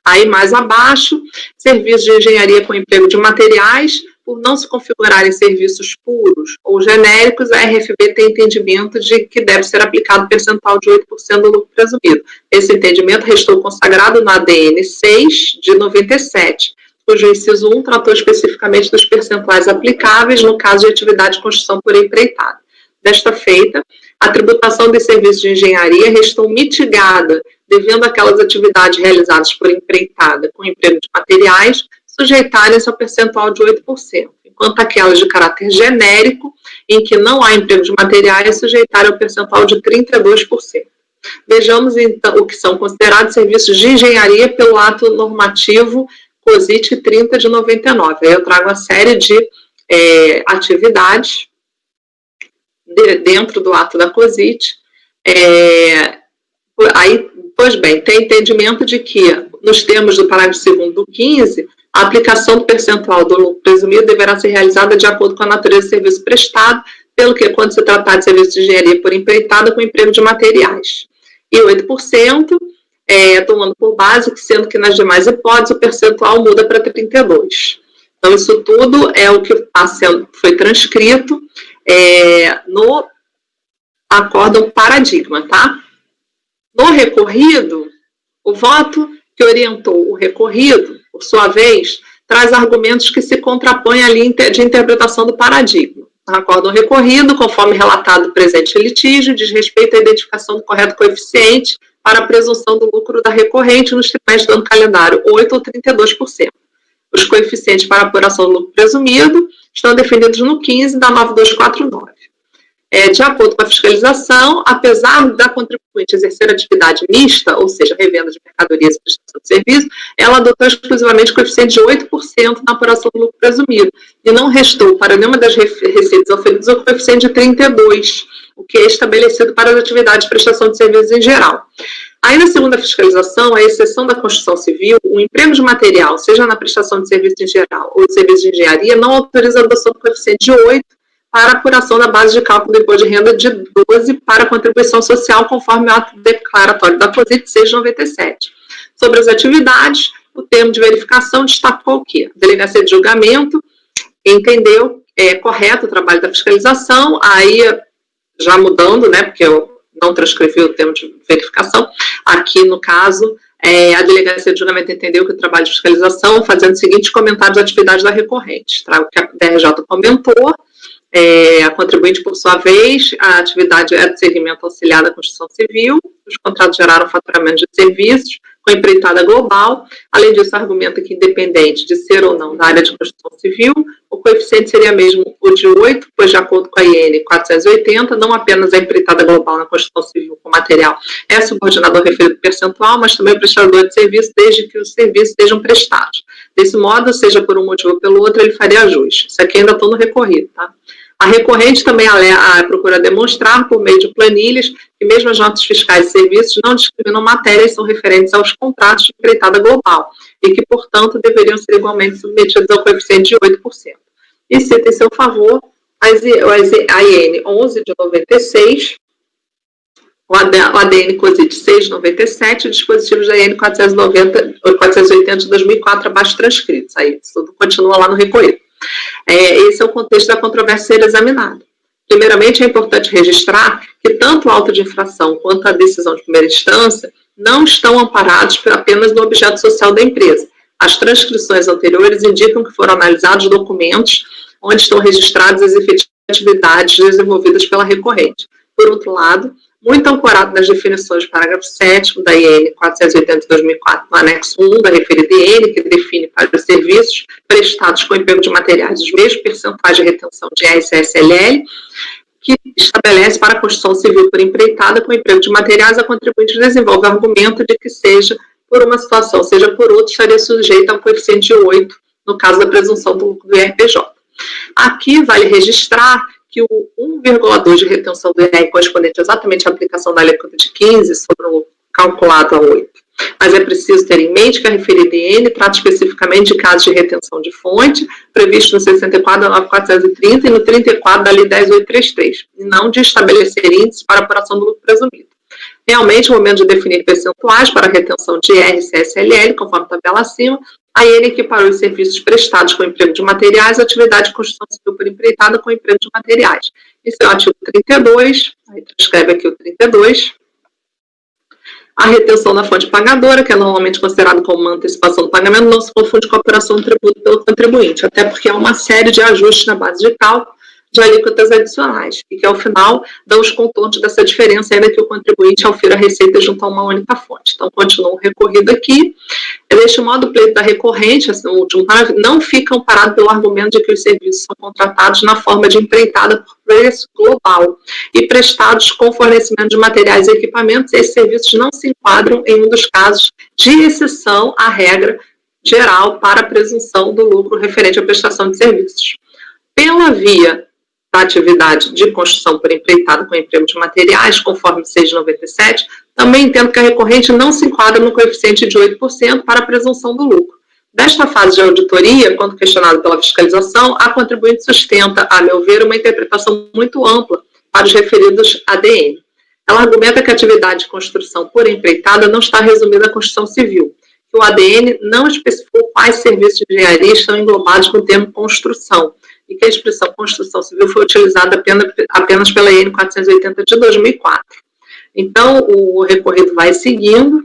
Aí, mais abaixo, serviços de engenharia com emprego de materiais, por não se configurarem serviços puros ou genéricos, a RFB tem entendimento de que deve ser aplicado percentual de 8% do lucro presumido. Esse entendimento restou consagrado na ADN 6 de 97, cujo inciso 1 tratou especificamente dos percentuais aplicáveis no caso de atividade de construção por empreitada. Desta feita, a tributação dos serviços de engenharia restou mitigada, devendo aquelas atividades realizadas por empreitada com emprego de materiais sujeitarem-se ao percentual de 8%, enquanto aquelas de caráter genérico, em que não há emprego de materiais, sujeitarem ao percentual de 32%. Vejamos, então, o que são considerados serviços de engenharia pelo ato normativo COSIT 30 de 99. Aí eu trago uma série de atividades dentro do ato da COSIT. Pois bem, tem entendimento de que, nos termos do parágrafo 2º do 15, a aplicação do percentual do lucro presumido deverá ser realizada de acordo com a natureza do serviço prestado, pelo que, quando se tratar de serviço de engenharia por empreitada, com emprego de materiais. E 8%, tomando por base, sendo que nas demais hipóteses o percentual muda para 32%. Então, isso tudo é o que foi transcrito no acórdão paradigma, tá? No recorrido, o voto que orientou o recorrido, por sua vez, traz argumentos que se contrapõem à linha de interpretação do paradigma. O acórdão recorrido, conforme relatado no presente litígio, diz respeito à identificação do correto coeficiente para a presunção do lucro da recorrente nos trimestres do ano calendário 8 ou 32%. Os coeficientes para apuração do lucro presumido estão definidos no 15 da 9249. De acordo com a fiscalização, apesar da contribuinte exercer atividade mista, ou seja, revenda de mercadorias e prestação de serviço, ela adotou exclusivamente o coeficiente de 8% na apuração do lucro presumido, e não restou para nenhuma das receitas oferidas o coeficiente de 32%, o que é estabelecido para as atividades de prestação de serviços em geral. Aí, na segunda fiscalização, a exceção da construção civil, o emprego de material, seja na prestação de serviço em geral ou de serviço de engenharia, não autoriza a adoção do coeficiente de 8% para apuração da base de cálculo do imposto de renda de 12% para contribuição social, conforme o ato declaratório da COSIT 697. Sobre as atividades, o termo de verificação destacou que a Delegacia de Julgamento entendeu correto o trabalho da fiscalização, aí já mudando, né, porque eu não transcrevi o termo de verificação, aqui no caso, a Delegacia de Julgamento entendeu que o trabalho de fiscalização, fazendo os seguintes comentários da atividade da recorrente. Trago o que a DRJ comentou. A contribuinte, por sua vez, a atividade é de segmento auxiliar da construção civil, os contratos geraram faturamento de serviços com empreitada global. Além disso, argumenta que, independente de ser ou não da área de construção civil, o coeficiente seria mesmo o de 8%, pois, de acordo com a IN 480, não apenas a empreitada global na construção civil com material é subordinado ao referido percentual, mas também o prestador de serviço, desde que os serviços sejam prestados. Desse modo, seja por um motivo ou pelo outro, ele faria ajuste. Isso aqui ainda estou no recorrido, tá? A recorrente também procura demonstrar, por meio de planilhas, que mesmo as notas fiscais de serviços não discriminam matérias e são referentes aos contratos de empreitada global e que, portanto, deveriam ser igualmente submetidos ao coeficiente de 8%. E cita em seu favor a IN 11 de 96, o ADN COSIT 6 de 97 e dispositivos da IN 480 de 2004 abaixo transcritos. Aí, isso tudo continua lá no recorrido. Esse é o contexto da controvérsia a ser examinada. Primeiramente, é importante registrar que tanto o auto de infração quanto a decisão de primeira instância não estão amparados apenas no objeto social da empresa. As transcrições anteriores indicam que foram analisados documentos onde estão registradas as efetivas atividades desenvolvidas pela recorrente. Por outro lado, muito ancorado nas definições do parágrafo 7º da IN 480 de 2004, no anexo 1 da referida IN, que define para os serviços prestados com emprego de materiais os mesmos percentuais de retenção de ISSLL, que estabelece para a construção civil por empreitada com emprego de materiais, a contribuinte desenvolve o argumento de que seja por uma situação, seja por outra, estaria sujeita ao coeficiente de 8% no caso da presunção do lucro do IRPJ. Aqui vale registrar que o 1,2 de retenção do IR correspondente exatamente à aplicação da alíquota de 15 sobre o calculado a 8. Mas é preciso ter em mente que a referida IN trata especificamente de casos de retenção de fonte, previsto no 64 da 9430 e no 34 da Lei 10.833, e não de estabelecer índices para apuração do lucro presumido. Realmente, o momento de definir percentuais para a retenção de IR e CSLL, conforme a tabela acima, a IN equiparou os serviços prestados com emprego de materiais à atividade de construção civil por empreitada com emprego de materiais. Esse é o artigo 32, aí transcreve aqui o 32. A retenção da fonte pagadora, que é normalmente considerada como uma antecipação do pagamento, não se confunde com a apuração do tributo pelo contribuinte, até porque há uma série de ajustes na base de cálculo de alíquotas adicionais, e que ao final dão os contornos dessa diferença, ainda que o contribuinte aufira a receita junto a uma única fonte. Então, continua o recorrido aqui. Deste modo, o pleito da recorrente, assim, o último parágrafo, não fica amparado pelo argumento de que os serviços são contratados na forma de empreitada por preço global e prestados com fornecimento de materiais e equipamentos. Esses serviços não se enquadram em um dos casos de exceção à regra geral para a presunção do lucro referente à prestação de serviços. Pela via da atividade de construção por empreitada com emprego de materiais, conforme 697, também entendo que a recorrente não se enquadra no coeficiente de 8% para a presunção do lucro. Desta fase de auditoria, quando questionado pela fiscalização, a contribuinte sustenta, a meu ver, uma interpretação muito ampla para os referidos ADN. Ela argumenta que a atividade de construção por empreitada não está resumida à construção civil, que o ADN não especificou quais serviços de engenharia estão englobados no termo construção, e que a expressão construção civil foi utilizada apenas pela IN 480 de 2004. Então, o recorrido vai seguindo.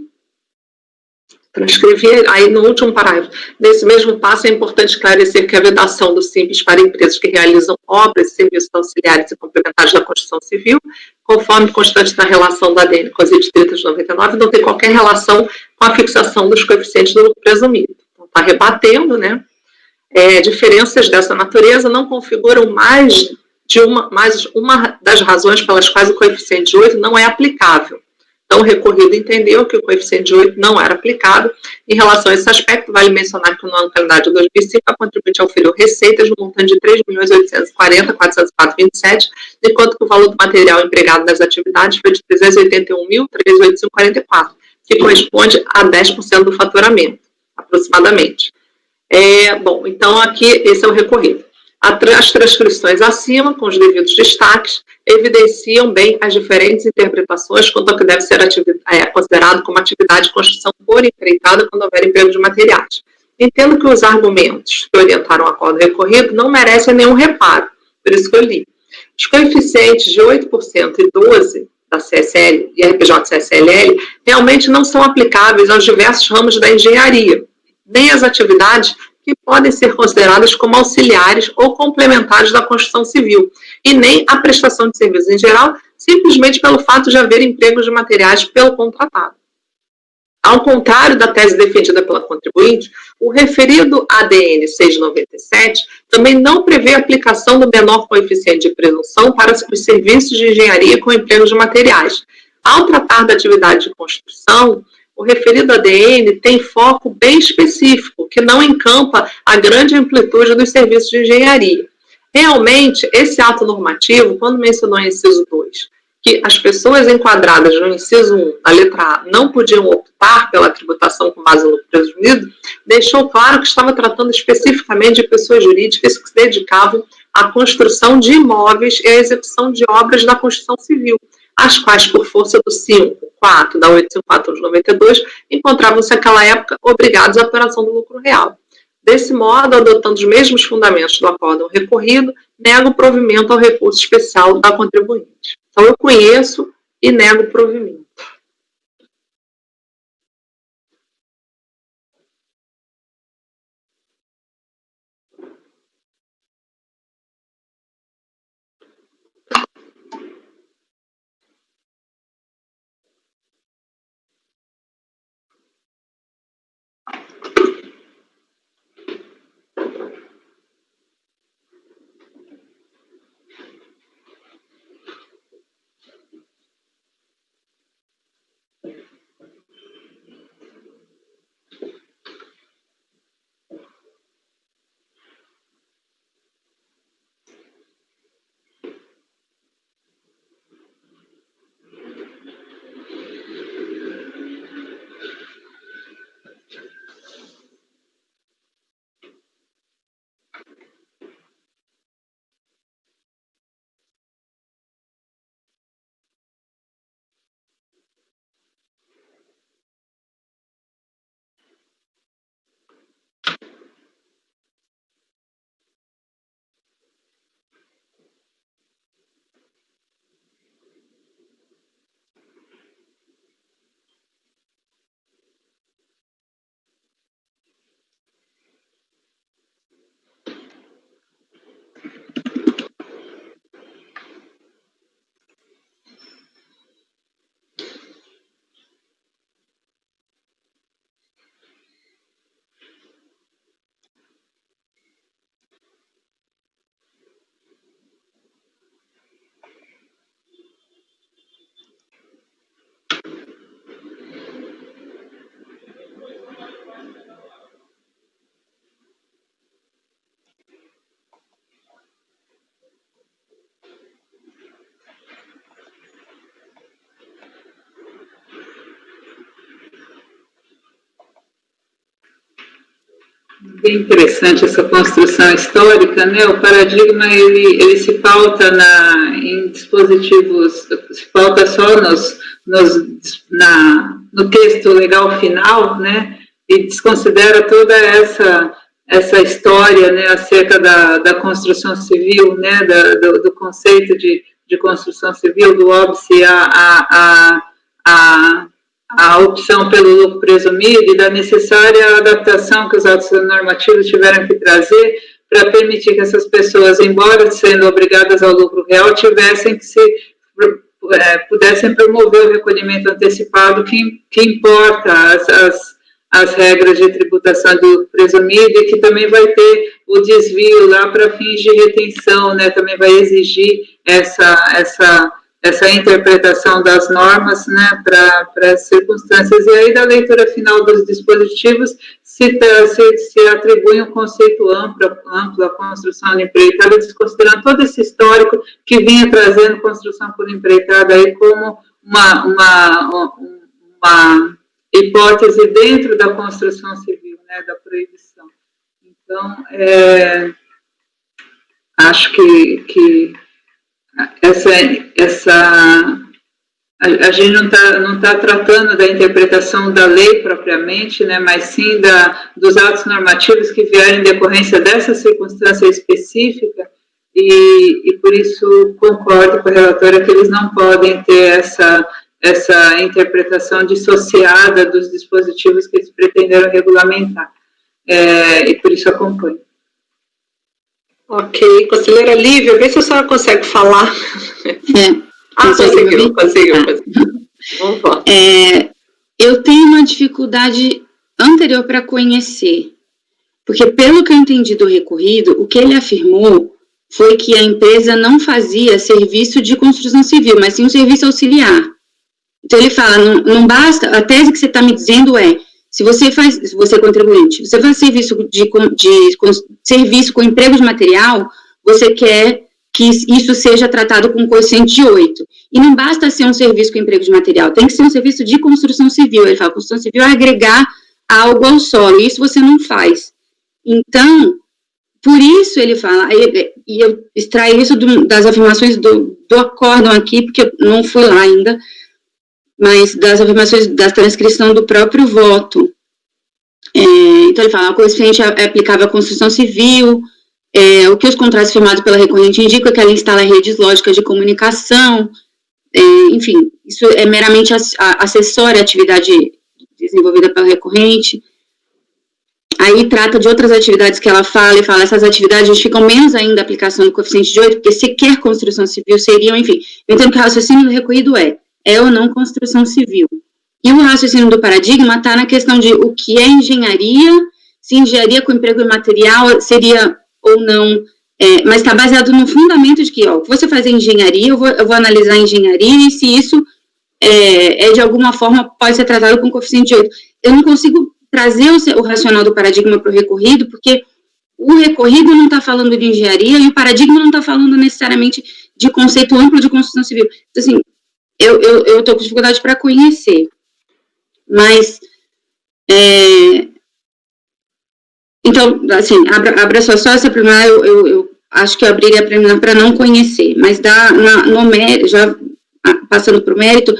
Transcrever, aí no último parágrafo. Nesse mesmo passo, é importante esclarecer que a vedação do Simples para empresas que realizam obras e serviços auxiliares e complementares da construção civil, conforme constante na relação da ADN com as editas de 99, não tem qualquer relação com a fixação dos coeficientes do lucro presumido. Então, está rebatendo, né? Diferenças dessa natureza não configuram mais uma das razões pelas quais o coeficiente de 8 não é aplicável. Então, o recorrido entendeu que o coeficiente de 8 não era aplicável. Em relação a esse aspecto, vale mencionar que no ano calendário de 2005, a contribuinte auferiu receitas no montante de 3.840.404,27, enquanto que o valor do material empregado nas atividades foi de 381.385,44, que corresponde a 10% do faturamento, aproximadamente. Bom, então aqui esse é o recorrido. As transcrições acima, com os devidos destaques, evidenciam bem as diferentes interpretações quanto ao que deve ser considerado como atividade de construção por empreitada quando houver emprego de materiais. Entendo que os argumentos que orientaram o acordo recorrido não merecem nenhum reparo, por isso que eu li. Os coeficientes de 8% e 12% da CSL e RPJ-CSLL realmente não são aplicáveis aos diversos ramos da engenharia, nem às atividades que podem ser consideradas como auxiliares ou complementares da construção civil, e nem a prestação de serviços em geral, simplesmente pelo fato de haver empregos de materiais pelo contratado. Ao contrário da tese defendida pela contribuinte, o referido ADN 697 também não prevê a aplicação do menor coeficiente de presunção para os serviços de engenharia com empregos de materiais. Ao tratar da atividade de construção, o referido ADN tem foco bem específico, que não encampa a grande amplitude dos serviços de engenharia. Realmente, esse ato normativo, quando mencionou em inciso 2, que as pessoas enquadradas no inciso 1, na letra A, não podiam optar pela tributação com base no lucro presumido, deixou claro que estava tratando especificamente de pessoas jurídicas que se dedicavam à construção de imóveis e à execução de obras da construção civil, as quais, por força do 5.4 da 854 de 92, encontravam-se naquela época obrigados à apuração do lucro real. Desse modo, adotando os mesmos fundamentos do acórdão recorrido, nego o provimento ao recurso especial da contribuinte. Então, eu conheço e nego o provimento. bem interessante essa construção histórica, né? O paradigma, ele se pauta em dispositivos, se pauta só no texto legal final, né? E desconsidera toda essa história, né, acerca da construção civil, né, do conceito de construção civil, do óbice a opção pelo lucro presumido e da necessária adaptação que os atos normativos tiveram que trazer para permitir que essas pessoas, embora sendo obrigadas ao lucro real, tivessem que pudessem promover o recolhimento antecipado que importa as regras de tributação do presumido e que também vai ter o desvio lá para fins de retenção, né, também vai exigir essa interpretação das normas, né, para as circunstâncias. E aí, da leitura final dos dispositivos, se atribui um conceito amplo à construção empreitada, desconsiderando todo esse histórico que vinha trazendo construção por empreitada aí como uma hipótese dentro da construção civil, né, da proibição. Então, acho que a gente não tá tratando da interpretação da lei propriamente, né, mas sim dos atos normativos que vierem em decorrência dessa circunstância específica, e por isso concordo com a relatora que eles não podem ter essa interpretação dissociada dos dispositivos que eles pretenderam regulamentar, e por isso acompanho. Ok, conselheira Lívia, vê se a senhora consegue falar. Conseguiu. Vamos lá. Eu tenho uma dificuldade anterior para conhecer, porque pelo que eu entendi do recorrido, o que ele afirmou foi que a empresa não fazia serviço de construção civil, mas sim um serviço auxiliar. Então ele fala, não basta, a tese que você está me dizendo se você é contribuinte, você faz serviço serviço com emprego de material, você quer que isso seja tratado com coeficiente de 8. E não basta ser um serviço com emprego de material, tem que ser um serviço de construção civil. Ele fala, construção civil é agregar algo ao solo, isso você não faz. Então, por isso ele fala, e eu extraí isso das afirmações do acórdão aqui, porque eu não fui lá ainda, mas das afirmações da transcrição do próprio voto. Então, ele fala, o coeficiente é aplicável à construção civil, o que os contratos firmados pela recorrente indicam é que ela instala redes lógicas de comunicação, enfim, isso é meramente acessória à atividade desenvolvida pela recorrente. Aí trata de outras atividades que ela fala, e fala, essas atividades justificam menos ainda a aplicação do coeficiente de 8, porque sequer construção civil seriam, enfim, eu entendo que o raciocínio do recorrido é ou não construção civil. E o raciocínio do paradigma está na questão de o que é engenharia, se engenharia com emprego imaterial seria ou não, mas está baseado no fundamento de que, o que você faz em engenharia, eu vou analisar a engenharia, e se isso de alguma forma pode ser tratado com coeficiente de 8. Eu não consigo trazer o racional do paradigma para o recorrido, porque o recorrido não está falando de engenharia, e o paradigma não está falando necessariamente de conceito amplo de construção civil. Então, assim, eu estou com dificuldade para conhecer, mas, então, assim, abra só essa primeira, eu acho que eu abriria a primeira para não conhecer, mas no mérito, já passando para o mérito,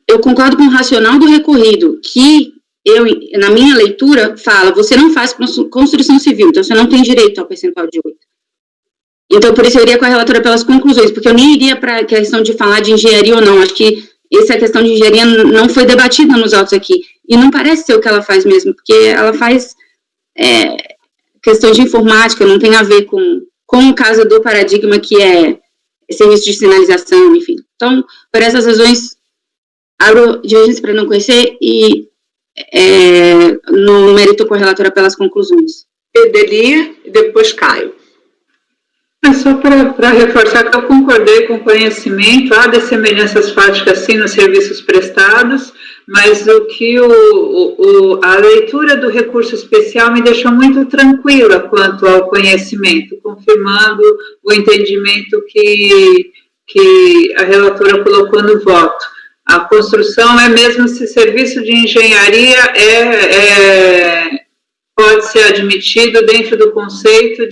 eu concordo com o racional do recorrido, que na minha leitura, fala, você não faz construção civil, então você não tem direito ao percentual de 8. Então, por isso eu iria com a relatora pelas conclusões, porque eu nem iria para a questão de falar de engenharia ou não, acho que essa questão de engenharia não foi debatida nos autos aqui, e não parece ser o que ela faz mesmo, porque ela faz questão de informática, não tem a ver com o caso do paradigma, que é serviço de sinalização, enfim. Então, por essas razões, abro divergência para não conhecer, e no mérito com a relatora pelas conclusões. Edeli e depois Caio. Só para reforçar que eu concordei com o conhecimento, há dessemelhanças fáticas sim nos serviços prestados, mas o que a leitura do recurso especial me deixou muito tranquila quanto ao conhecimento, confirmando o entendimento que a relatora colocou no voto. A construção é mesmo se serviço de engenharia pode ser admitido dentro do conceito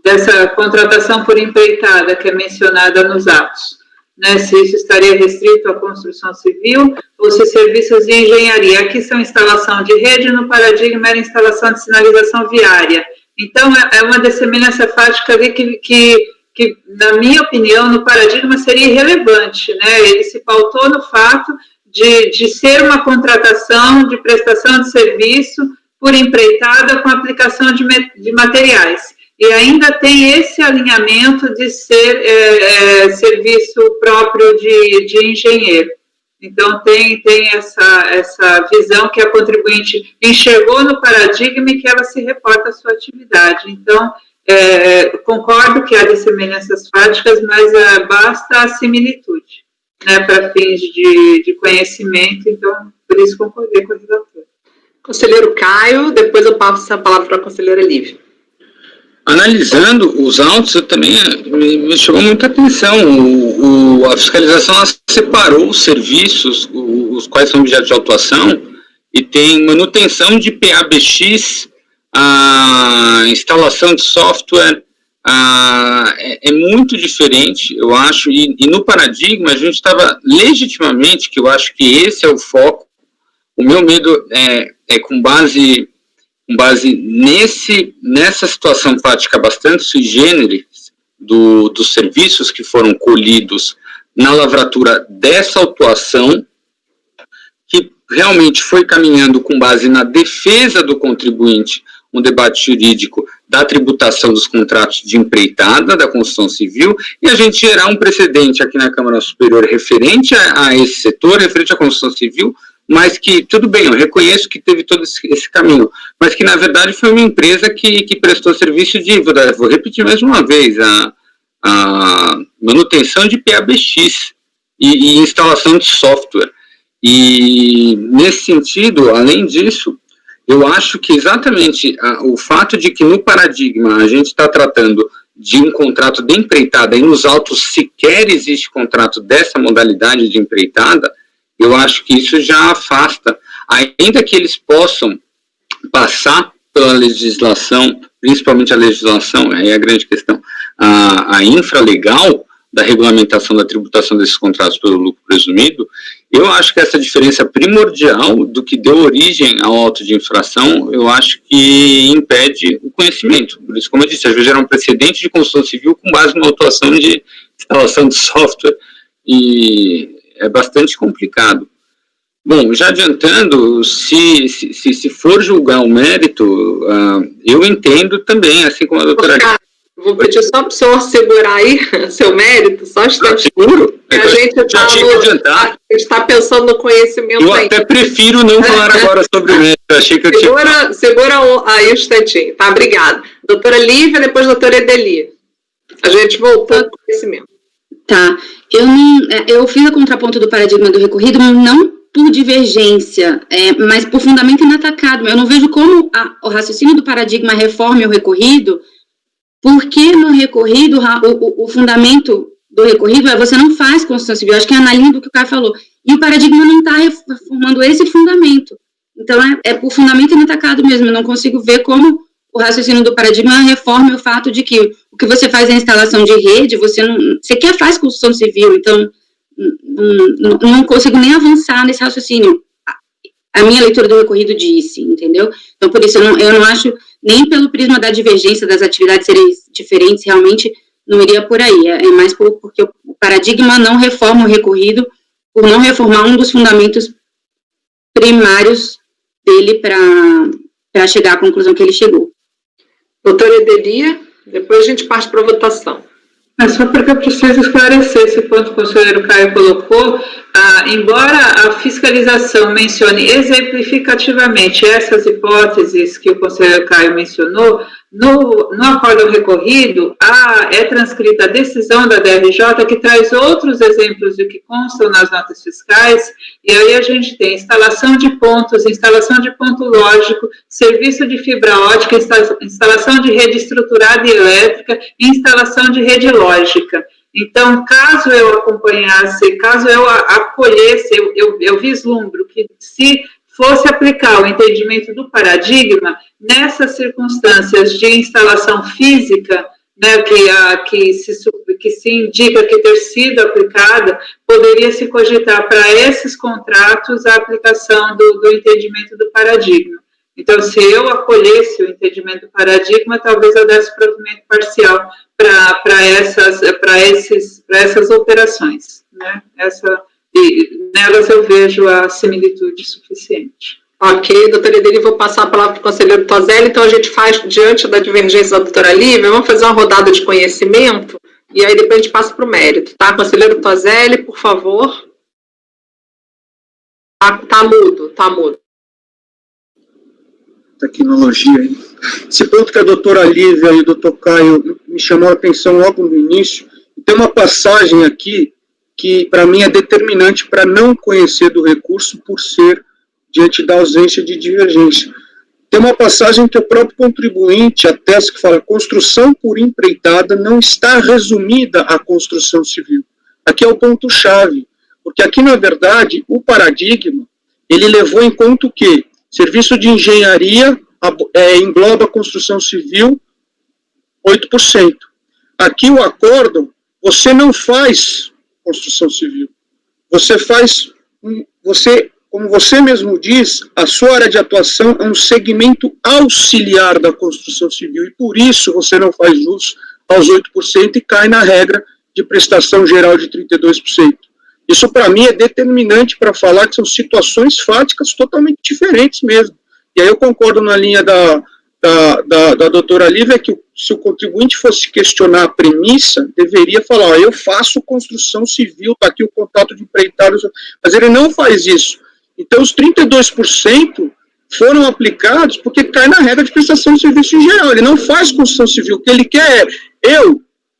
dessa contratação por empreitada que é mencionada nos atos, né? Se isso estaria restrito à construção civil ou se serviços de engenharia. Aqui são instalação de rede, no paradigma era instalação de sinalização viária. Então, é uma dessemelhança fática ali que, na minha opinião, no paradigma seria irrelevante, né? Ele se pautou no fato de ser uma contratação de prestação de serviço por empreitada com aplicação de materiais. E ainda tem esse alinhamento de ser serviço próprio de engenheiro. Então, tem essa visão que a contribuinte enxergou no paradigma e que ela se reporta à sua atividade. Então, concordo que há dissemelhanças fáticas, mas basta a similitude, né, para fins de conhecimento. Então, por isso concordei com o relator. Conselheiro Caio, depois eu passo a palavra para a conselheira Lívia. Analisando os autos, eu também me chamou muita atenção. A fiscalização separou os serviços, os quais são objetos de autuação, e tem manutenção de PABX, a instalação de software, é muito diferente, eu acho, e no paradigma a gente estava legitimamente, que eu acho que esse é o foco. O meu medo é com base nessa situação prática bastante sui generis dos serviços que foram colhidos na lavratura dessa autuação, que realmente foi caminhando com base na defesa do contribuinte, um debate jurídico da tributação dos contratos de empreitada da construção civil, e a gente gerar um precedente aqui na Câmara Superior referente a esse setor, referente à construção civil, mas que, tudo bem, eu reconheço que teve todo esse caminho, mas que, na verdade, foi uma empresa que prestou serviço vou repetir mais uma vez, a manutenção de PABX e instalação de software. E, nesse sentido, além disso, eu acho que exatamente o fato de que no paradigma a gente está tratando de um contrato de empreitada e nos autos sequer existe contrato dessa modalidade de empreitada, eu acho que isso já afasta, ainda que eles possam passar pela legislação, principalmente a legislação, aí é a grande questão, a infralegal da regulamentação da tributação desses contratos pelo lucro presumido, eu acho que essa diferença primordial do que deu origem ao auto de infração, eu acho que impede o conhecimento. Por isso, como eu disse, às vezes era um precedente de construção civil com base numa autuação de instalação de software, e é bastante complicado. Bom, já adiantando, se for julgar o mérito, eu entendo também, assim como a doutora... Vou pedir só para o senhor segurar aí seu mérito, só um instante. Seguro? A gente está pensando no conhecimento eu aí. Eu até prefiro não falar agora sobre o mérito. Achei que eu segura aí um instantinho, tá? Obrigada. Doutora Lívia, depois doutora Edeli. A gente voltou ao conhecimento. Tá. Eu fiz a contraponto do paradigma do recorrido, não por divergência, mas por fundamento inatacado. Eu não vejo como o raciocínio do paradigma reforme o recorrido, porque no recorrido, o fundamento do recorrido você não faz construção civil. Acho que é na linha do que o Caio falou. E o paradigma não está reformando esse fundamento. Então, é por fundamento inatacado mesmo. Eu não consigo ver como o raciocínio do paradigma reforma o fato de que o que você faz é instalação de rede, você sequer faz construção civil. Então, não consigo nem avançar nesse raciocínio. A minha leitura do recorrido disse, entendeu? Então, por isso, eu não acho, nem pelo prisma da divergência das atividades serem diferentes, realmente não iria por aí. É mais porque o paradigma não reforma o recorrido, por não reformar um dos fundamentos primários dele para chegar à conclusão que ele chegou. Doutora Edelia, depois a gente parte para a votação. Mas só porque eu preciso esclarecer esse ponto que o conselheiro Caio colocou, embora a fiscalização mencione exemplificativamente essas hipóteses que o conselheiro Caio mencionou, no acórdão recorrido, é transcrita a decisão da DRJ que traz outros exemplos do que constam nas notas fiscais, e aí a gente tem instalação de pontos, instalação de ponto lógico, serviço de fibra ótica, instalação de rede estruturada e elétrica, e instalação de rede lógica. Então, caso eu acompanhasse, caso eu acolhesse, eu vislumbro que se fosse aplicar o entendimento do paradigma nessas circunstâncias de instalação física, né, que se indica que ter sido aplicada, poderia se cogitar para esses contratos a aplicação do entendimento do paradigma. Então, se eu acolhesse o entendimento do paradigma, talvez eu desse provimento parcial para essas operações, né? E nelas eu vejo a similitude suficiente. Ok, doutora Edeli, vou passar a palavra para o conselheiro Toselli. Então, a gente faz, diante da divergência da doutora Lívia, vamos fazer uma rodada de conhecimento, e aí depois a gente passa para o mérito, tá? Conselheiro Toselli, por favor. Tá mudo. Tecnologia aí. Esse ponto que a doutora Lívia e o doutor Caio me chamou a atenção logo no início, tem uma passagem aqui que, para mim, é determinante para não conhecer do recurso por ser diante da ausência de divergência. Tem uma passagem que o próprio contribuinte atesta que fala: construção por empreitada não está resumida à construção civil. Aqui é o ponto-chave, porque aqui, na verdade, o paradigma, ele levou em conta o quê? Serviço de engenharia engloba a construção civil 8%. Aqui o acórdão, você não faz construção civil. Você faz, como você mesmo diz, a sua área de atuação é um segmento auxiliar da construção civil, e por isso você não faz jus aos 8% e cai na regra de prestação geral de 32%. Isso, para mim, é determinante para falar que são situações fáticas totalmente diferentes mesmo. E aí eu concordo na linha da doutora Lívia, que se o contribuinte fosse questionar a premissa, deveria falar: eu faço construção civil, está aqui o contrato de empreitado, mas ele não faz isso. Então, os 32% foram aplicados porque cai na regra de prestação de serviço em geral. Ele não faz construção civil. O que ele quer é: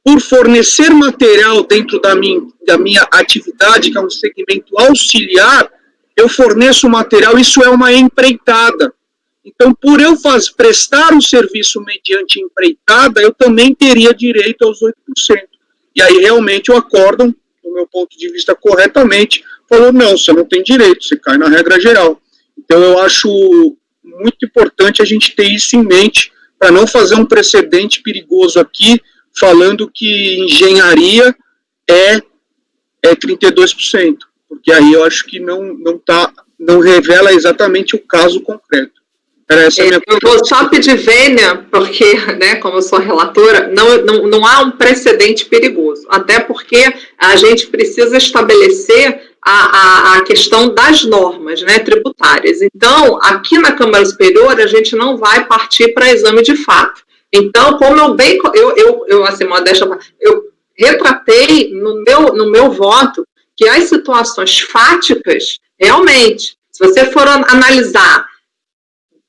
por fornecer material dentro da minha atividade, que é um segmento auxiliar, eu forneço material, isso é uma empreitada. Então, por eu prestar um serviço mediante empreitada, eu também teria direito aos 8%. E aí, realmente, o acórdão, do meu ponto de vista, corretamente, falou: não, você não tem direito, você cai na regra geral. Então, eu acho muito importante a gente ter isso em mente, para não fazer um precedente perigoso aqui, falando que engenharia é 32%, porque aí eu acho que não revela exatamente o caso concreto. Era essa a minha eu vou só pedir vênia, porque, né, como eu sou relatora, não há um precedente perigoso, até porque a gente precisa estabelecer a questão das normas, né, tributárias. Então, aqui na Câmara Superior, a gente não vai partir para exame de fato. Então, como eu retratei no meu voto que as situações fáticas, realmente, se você for analisar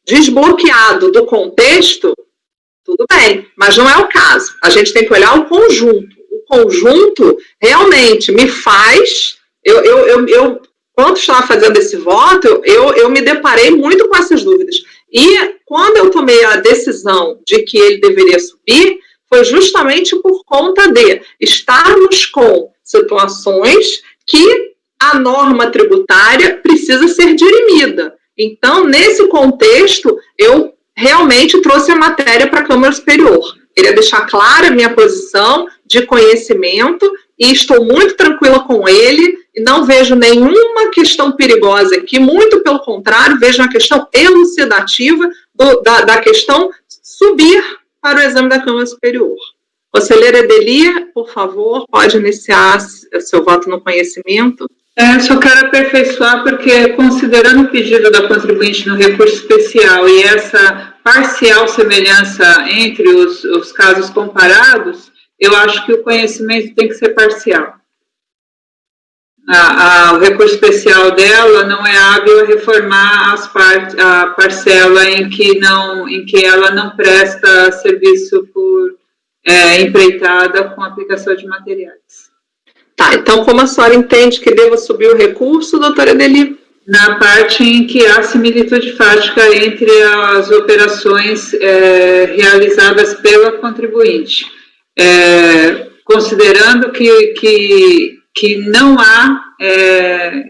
desbloqueado do contexto, tudo bem, mas não é o caso. A gente tem que olhar o conjunto. O conjunto realmente me faz... quando estava fazendo esse voto, eu me deparei muito com essas dúvidas. E quando eu tomei a decisão de que ele deveria subir, foi justamente por conta de estarmos com situações que a norma tributária precisa ser dirimida. Então, nesse contexto, eu realmente trouxe a matéria para a Câmara Superior. Queria deixar clara a minha posição de conhecimento e estou muito tranquila com ele e não vejo nenhuma questão perigosa aqui, muito pelo contrário, vejo uma questão elucidativa da questão subir para o exame da Câmara Superior. Conselheira Edeli, por favor, pode iniciar seu voto no conhecimento. Só quero aperfeiçoar, porque considerando o pedido da contribuinte no recurso especial e essa parcial semelhança entre os casos comparados, eu acho que o conhecimento tem que ser parcial. O recurso especial dela não é hábil a reformar a parcela em que ela não presta serviço por empreitada com aplicação de materiais. Tá, então como a senhora entende que deva subir o recurso, doutora Edeli? Na parte em que há similitude fática entre as operações realizadas pela contribuinte. Considerando que que não há,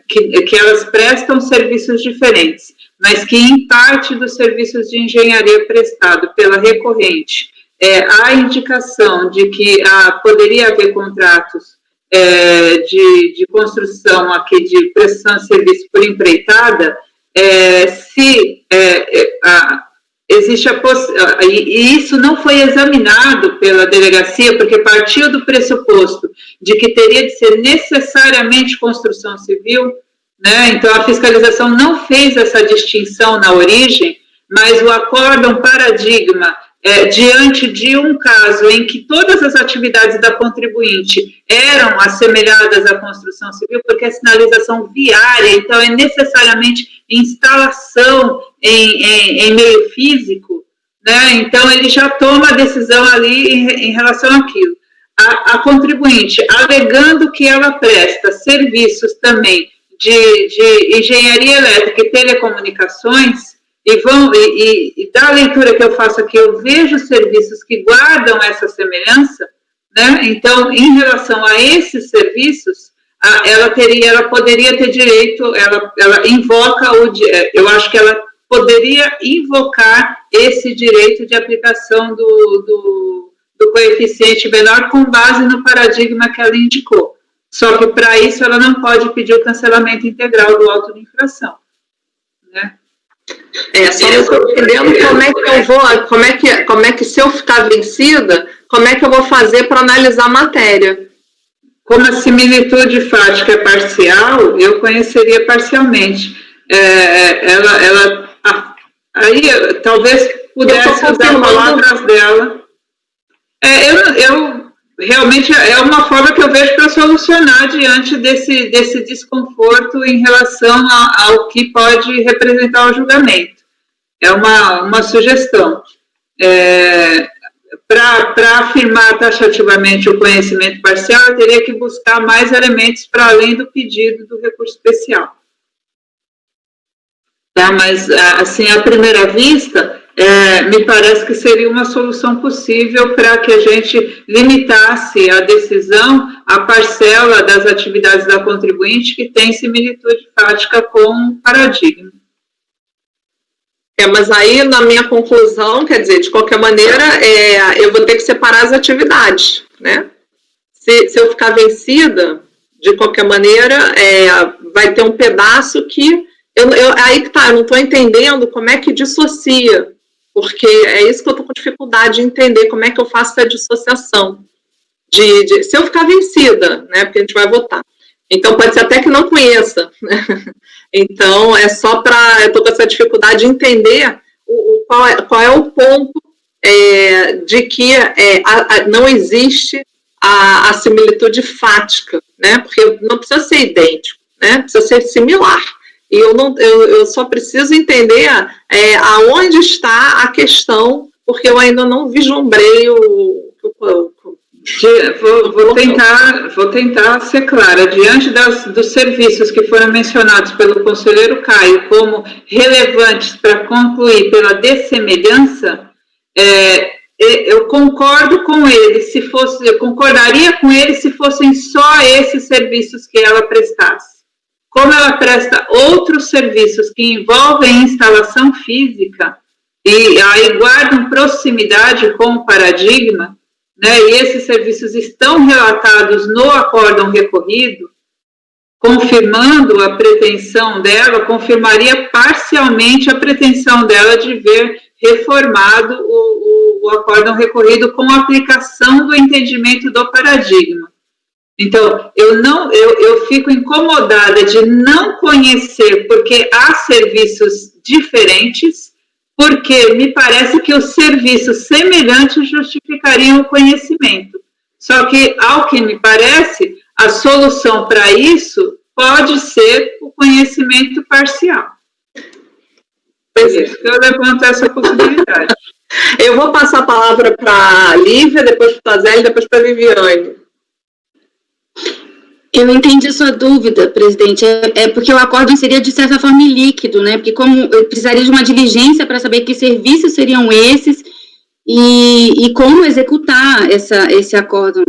que elas prestam serviços diferentes, mas que em parte dos serviços de engenharia prestado pela recorrente há indicação de que poderia haver contratos de construção aqui de prestação de serviço por empreitada, existe e isso não foi examinado pela delegacia, porque partiu do pressuposto de que teria de ser necessariamente construção civil, né? Então a fiscalização não fez essa distinção na origem, mas o acórdão paradigma, diante de um caso em que todas as atividades da contribuinte eram assemelhadas à construção civil, porque é sinalização viária, então é necessariamente instalação em meio físico, né? Então ele já toma a decisão ali em relação àquilo. A contribuinte, alegando que ela presta serviços também de engenharia elétrica e telecomunicações, e da leitura que eu faço aqui, eu vejo serviços que guardam essa semelhança, né? Então, em relação a esses serviços, ela poderia ter direito, ela invoca eu acho que ela poderia invocar esse direito de aplicação do coeficiente menor com base no paradigma que ela indicou. Só que, para isso, ela não pode pedir o cancelamento integral do auto de infração, né? Só não estou entendendo como é que se eu ficar vencida, como é que eu vou fazer para analisar a matéria? Como a similitude fática é parcial, eu conheceria parcialmente. Aí talvez pudesse usar palavras dela. Realmente é uma forma que eu vejo para solucionar diante desse desconforto em relação ao que pode representar o julgamento. É uma sugestão. Para afirmar taxativamente o conhecimento parcial, eu teria que buscar mais elementos para além do pedido do recurso especial. Tá? Mas, assim, à primeira vista, me parece que seria uma solução possível para que a gente limitasse a decisão à parcela das atividades da contribuinte que tem similitude fática com o paradigma. Mas aí, na minha conclusão, quer dizer, de qualquer maneira, eu vou ter que separar as atividades, né? Se eu ficar vencida, de qualquer maneira, vai ter um pedaço que... aí que tá, eu não estou entendendo como é que dissocia, porque é isso que eu estou com dificuldade de entender, como é que eu faço essa dissociação. Se eu ficar vencida, né, porque a gente vai votar. Então, pode ser até que não conheça, né? Então, eu estou com essa dificuldade de entender qual é o ponto de que não existe a similitude fática, né? Porque não precisa ser idêntico, né? Precisa ser similar. E eu só preciso entender aonde está a questão, porque eu ainda não vislumbrei Vou tentar ser clara. Diante dos serviços que foram mencionados pelo conselheiro Caio como relevantes para concluir pela dessemelhança, eu concordo com ele, eu concordaria com ele se fossem só esses serviços que ela prestasse. Como ela presta outros serviços que envolvem instalação física e aí guardam proximidade com o paradigma, né, e esses serviços estão relatados no acórdão recorrido, confirmando a pretensão dela, confirmaria parcialmente a pretensão dela de ver reformado o acórdão recorrido com a aplicação do entendimento do paradigma. Então, eu fico incomodada de não conhecer, porque há serviços diferentes, porque me parece que os serviços semelhantes justificariam o conhecimento. Só que, ao que me parece, a solução para isso pode ser o conhecimento parcial. Por isso que eu levanto essa possibilidade. Eu vou passar a palavra para a Lívia, depois para a Zélia e depois para a Viviane. Eu entendi a sua dúvida, presidente, porque o acórdão seria de certa forma líquido, né, porque como eu precisaria de uma diligência para saber que serviços seriam esses e como executar esse acórdão,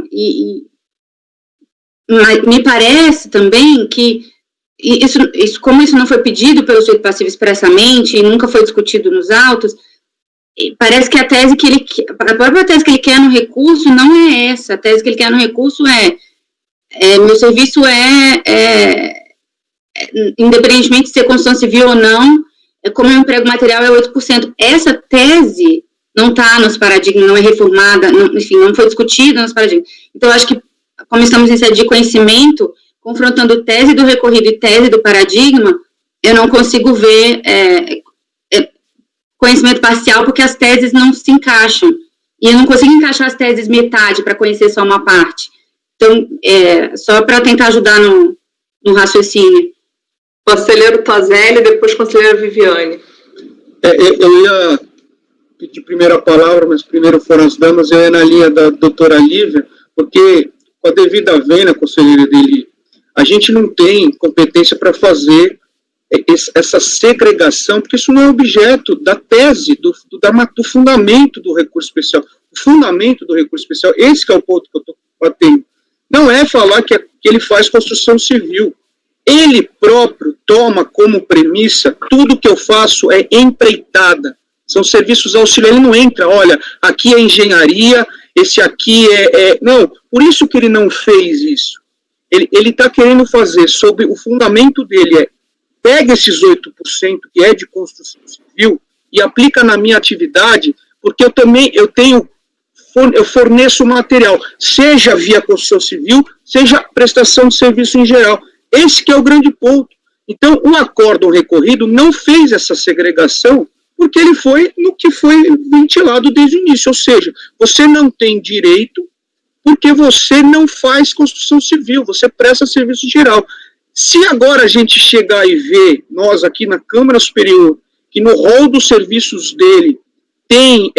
Mas me parece também que como isso não foi pedido pelo sujeito passivo expressamente e nunca foi discutido nos autos, parece que a própria tese que ele quer no recurso não é essa. A tese que ele quer no recurso meu serviço independentemente de ser construção civil ou não, como meu emprego material é 8%. Essa tese não está nos paradigmas, não é reformada, enfim, não foi discutida nos paradigmas. Então, eu acho que, como estamos em sede de conhecimento, confrontando tese do recorrido e tese do paradigma, eu não consigo ver conhecimento parcial, porque as teses não se encaixam. E eu não consigo encaixar as teses metade para conhecer só uma parte. Então, só para tentar ajudar no raciocínio. Conselheiro Tozelli, depois conselheira Viviane. Eu ia pedir primeiro a palavra, mas primeiro foram as damas. Eu ia na linha da doutora Lívia, porque, com a devida vênia, conselheira dele, a gente não tem competência para fazer essa segregação, porque isso não é objeto da tese, do fundamento do recurso especial. O fundamento do recurso especial, esse que é o ponto que eu estou batendo, não é falar que ele faz construção civil. Ele próprio toma como premissa, tudo que eu faço é empreitada, são serviços auxiliares. Ele não entra, olha, aqui é engenharia, esse aqui não, por isso que ele não fez isso. Ele está querendo fazer, sobre o fundamento dele, pega esses 8% que é de construção civil e aplica na minha atividade, porque eu forneço material, seja via construção civil, seja prestação de serviço em geral. Esse que é o grande ponto. Então, o acórdão recorrido não fez essa segregação, porque ele foi no que foi ventilado desde o início, ou seja, você não tem direito porque você não faz construção civil, você presta serviço geral. Se agora a gente chegar e ver, nós aqui na Câmara Superior, que no rol dos serviços dele tem,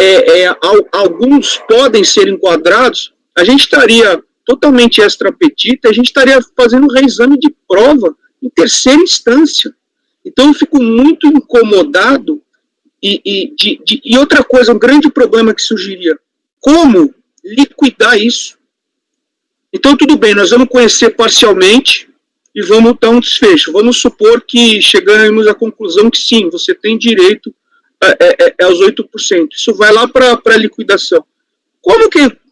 alguns podem ser enquadrados, a gente estaria totalmente extra-petita, a gente estaria fazendo um reexame de prova em terceira instância. Então eu fico muito incomodado, e outra coisa, um grande problema que surgiria, como liquidar isso? Então tudo bem, nós vamos conhecer parcialmente, e vamos dar um desfecho. Vamos supor que chegamos à conclusão que sim, você tem direito aos 8%. Isso vai lá para a liquidação.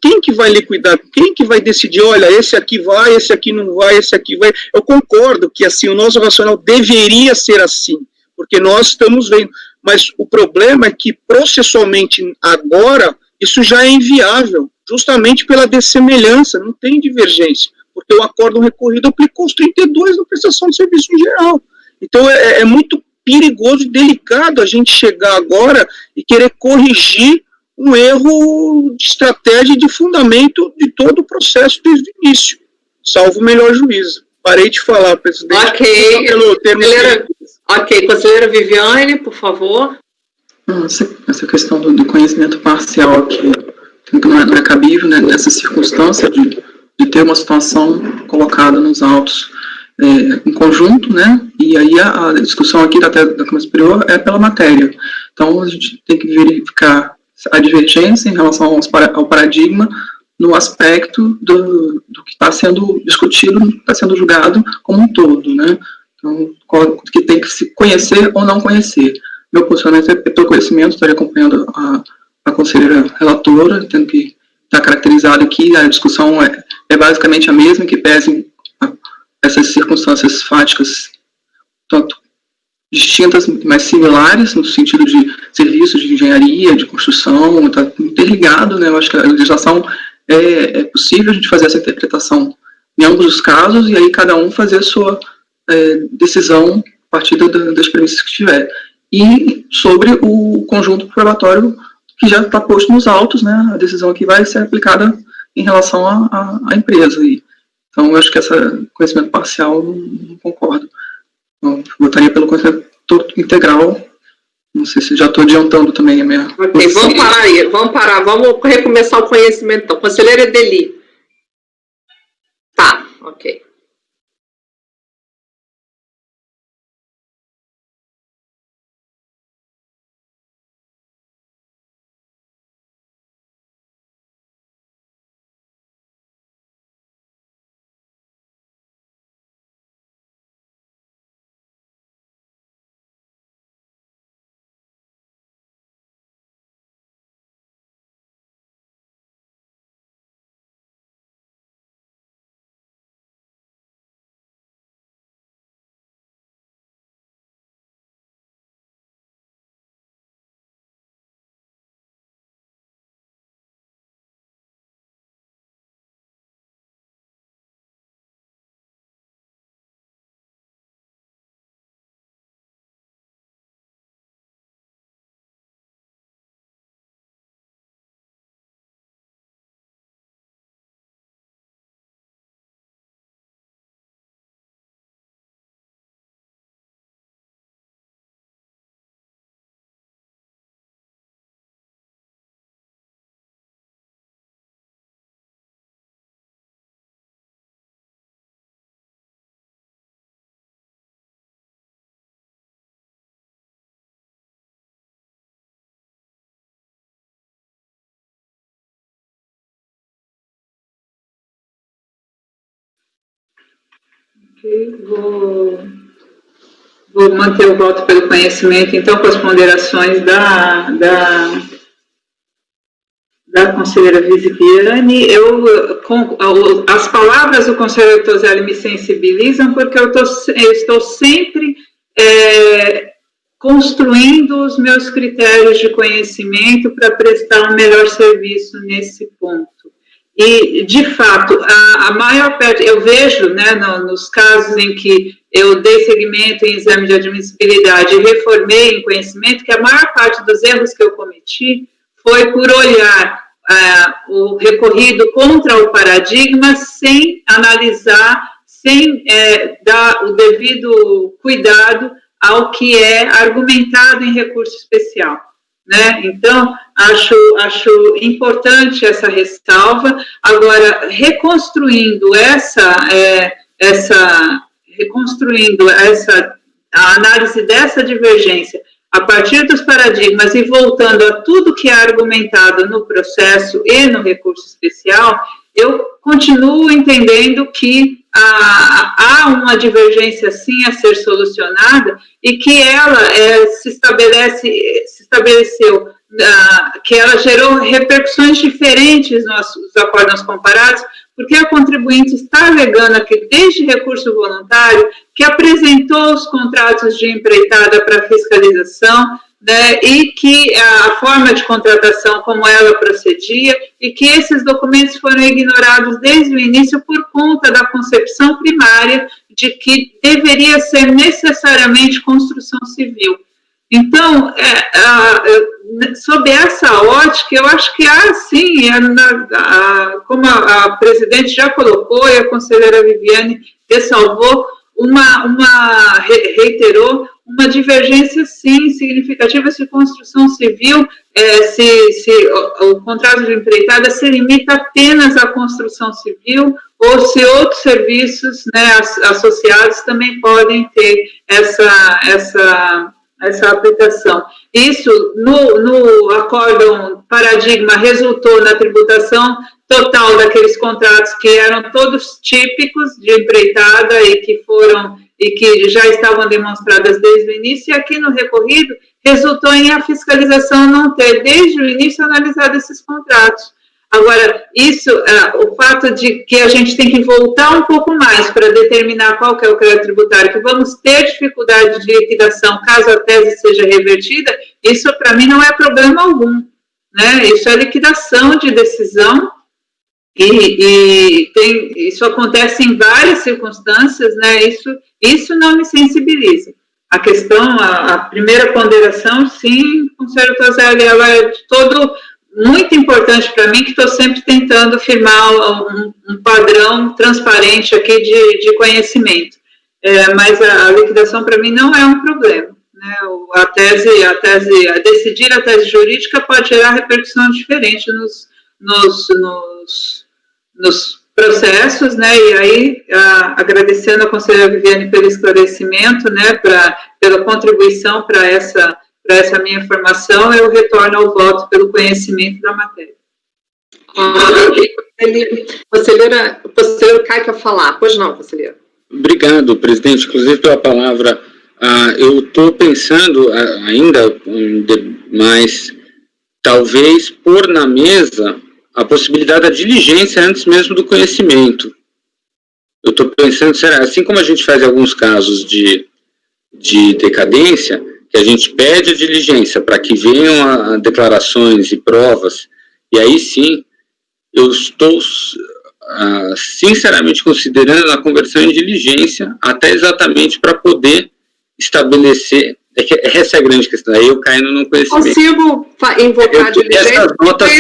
Quem que vai liquidar? Quem que vai decidir, olha, esse aqui vai, esse aqui não vai, esse aqui vai? Eu concordo que assim, o nosso racional deveria ser assim, porque nós estamos vendo. Mas o problema é que processualmente agora, isso já é inviável, justamente pela dessemelhança, não tem divergência. Porque o acórdão recorrido aplicou os 32 na prestação de serviço em geral. Então, é muito perigoso e delicado a gente chegar agora e querer corrigir um erro de estratégia e de fundamento de todo o processo desde o início, salvo o melhor juízo. Parei de falar, presidente. Ok. Conselheira Viviane, por favor. Essa questão do conhecimento parcial aqui, que não é cabível, né, nessa circunstância de ter uma situação colocada nos autos em conjunto, né, e aí a discussão aqui da Câmara Superior é pela matéria. Então, a gente tem que verificar a divergência em relação ao paradigma no aspecto do que está sendo discutido, está sendo julgado como um todo, né. Então, que tem que se conhecer ou não conhecer. Meu posicionamento é pelo conhecimento, estarei acompanhando a conselheira relatora, tendo que está caracterizado aqui, a discussão é basicamente a mesma, que pese essas circunstâncias fáticas, tanto distintas, mas similares, no sentido de serviços de engenharia, de construção, está interligado, né? Eu acho que a legislação é possível a gente fazer essa interpretação em ambos os casos, e aí cada um fazer a sua decisão a partir das premissas que tiver. E sobre o conjunto probatório que já está posto nos autos, né, a decisão aqui vai ser aplicada em relação à empresa. Então, eu acho que esse conhecimento parcial não concordo. Então, votaria pelo conhecimento integral. Não sei se já estou adiantando também a minha... Ok, vamos parar aí, vamos recomeçar o conhecimento. Então, conselheira Edeli. Tá, ok. Vou manter o voto pelo conhecimento, então, com as ponderações da conselheira Visibiane. As palavras do conselheiro Toselli me sensibilizam, porque eu estou sempre construindo os meus critérios de conhecimento para prestar um melhor serviço nesse ponto. E, de fato, a maior parte, eu vejo, né, nos casos em que eu dei seguimento em exame de admissibilidade e reformei em conhecimento, que a maior parte dos erros que eu cometi foi por olhar o recorrido contra o paradigma sem analisar, sem dar o devido cuidado ao que é argumentado em recurso especial, né? Então, acho importante essa ressalva. Agora, reconstruindo a análise dessa divergência a partir dos paradigmas e voltando a tudo que é argumentado no processo e no recurso especial, eu continuo entendendo que há uma divergência, sim, a ser solucionada e que ela se estabeleceu, que ela gerou repercussões diferentes nos acórdãos comparados, porque a contribuinte está alegando aqui, desde recurso voluntário, que apresentou os contratos de empreitada para fiscalização, né, e que a forma de contratação, como ela procedia, e que esses documentos foram ignorados desde o início por conta da concepção primária de que deveria ser necessariamente construção civil. Então, sob essa ótica, eu acho que há, sim, como a presidente já colocou e a conselheira Viviane ressalvou, reiterou, uma divergência, sim, significativa se construção civil, se o contrato de empreitada se limita apenas à construção civil, ou se outros serviços, né, associados também podem ter essa aplicação. Isso, no acórdão paradigma, resultou na tributação total daqueles contratos que eram todos típicos de empreitada e que já estavam demonstradas desde o início, e aqui no recorrido resultou em a fiscalização não ter, desde o início, analisado esses contratos. Agora, o fato de que a gente tem que voltar um pouco mais para determinar qual que é o crédito tributário, que vamos ter dificuldade de liquidação caso a tese seja revertida, isso para mim não é problema algum, né? Isso é liquidação de decisão e isso acontece em várias circunstâncias, né? Isso não me sensibiliza. A questão, a primeira ponderação, sim, conselheiro Toselli, ela é de todo muito importante para mim, que estou sempre tentando firmar um padrão transparente aqui de conhecimento. Mas a liquidação para mim não é um problema, né? Decidir a tese jurídica pode gerar repercussão diferente nos processos, né? E aí, agradecendo a conselheira Viviane pelo esclarecimento, né, pela contribuição para essa minha formação, eu retorno ao voto pelo conhecimento da matéria. O conselheiro Caio quer falar. Pois não, conselheiro. Obrigado, presidente, inclusive pela palavra. Eu estou pensando ainda, mas talvez pôr na mesa a possibilidade da diligência antes mesmo do conhecimento. Eu estou pensando, será, assim como a gente faz em alguns casos de decadência, que a gente pede a diligência para que venham declarações e provas, e aí sim, eu estou sinceramente considerando a conversão em diligência, até exatamente para poder estabelecer, essa é a grande questão, aí eu caio no conhecimento. Consigo invocar a diligência? Essas notas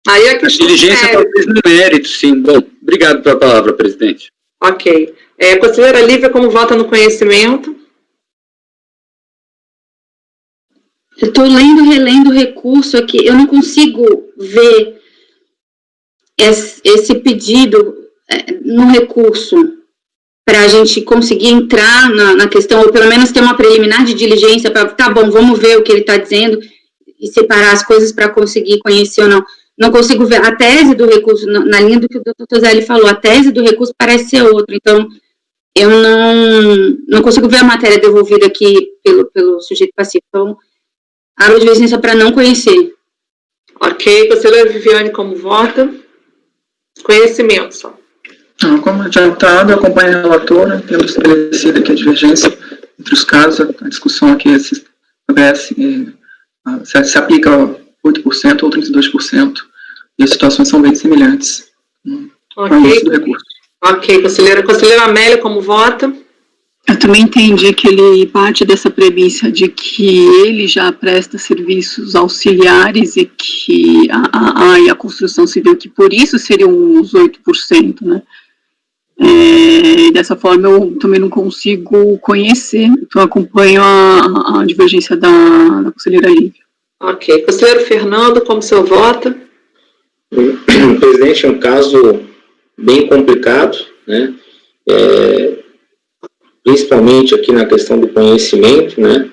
aí a diligência talvez no mérito, sim. Bom, obrigado pela palavra, presidente. Ok. Conselheira Lívia, como vota no conhecimento? Eu estou lendo e relendo o recurso aqui, eu não consigo ver esse pedido no recurso para a gente conseguir entrar na questão, ou pelo menos ter uma preliminar de diligência para, tá bom, vamos ver o que ele está dizendo e separar as coisas para conseguir conhecer ou não. não consigo ver a tese do recurso, na linha do que o doutor Toselli falou, a tese do recurso parece ser outra, então eu não consigo ver a matéria devolvida aqui pelo sujeito passivo, então abro a divergência para não conhecer. Ok, conselheira Viviane, como vota? Conhecimento só. Como adiantado, eu acompanho a relatora, tendo estabelecido aqui a divergência entre os casos, a discussão aqui se aplica a 8% ou 32%, e as situações são bem semelhantes. Ok, Do recurso. ok, conselheira Amélia, como vota? Eu também entendi que ele parte dessa premissa de que ele já presta serviços auxiliares e que a construção civil, que por isso seriam os 8%, né? Dessa forma eu também não consigo conhecer, então eu acompanho a divergência da conselheira Lívia. Ok, conselheiro Fernando, como o senhor vota? Presidente, é um caso bem complicado, né? Principalmente aqui na questão do conhecimento, né?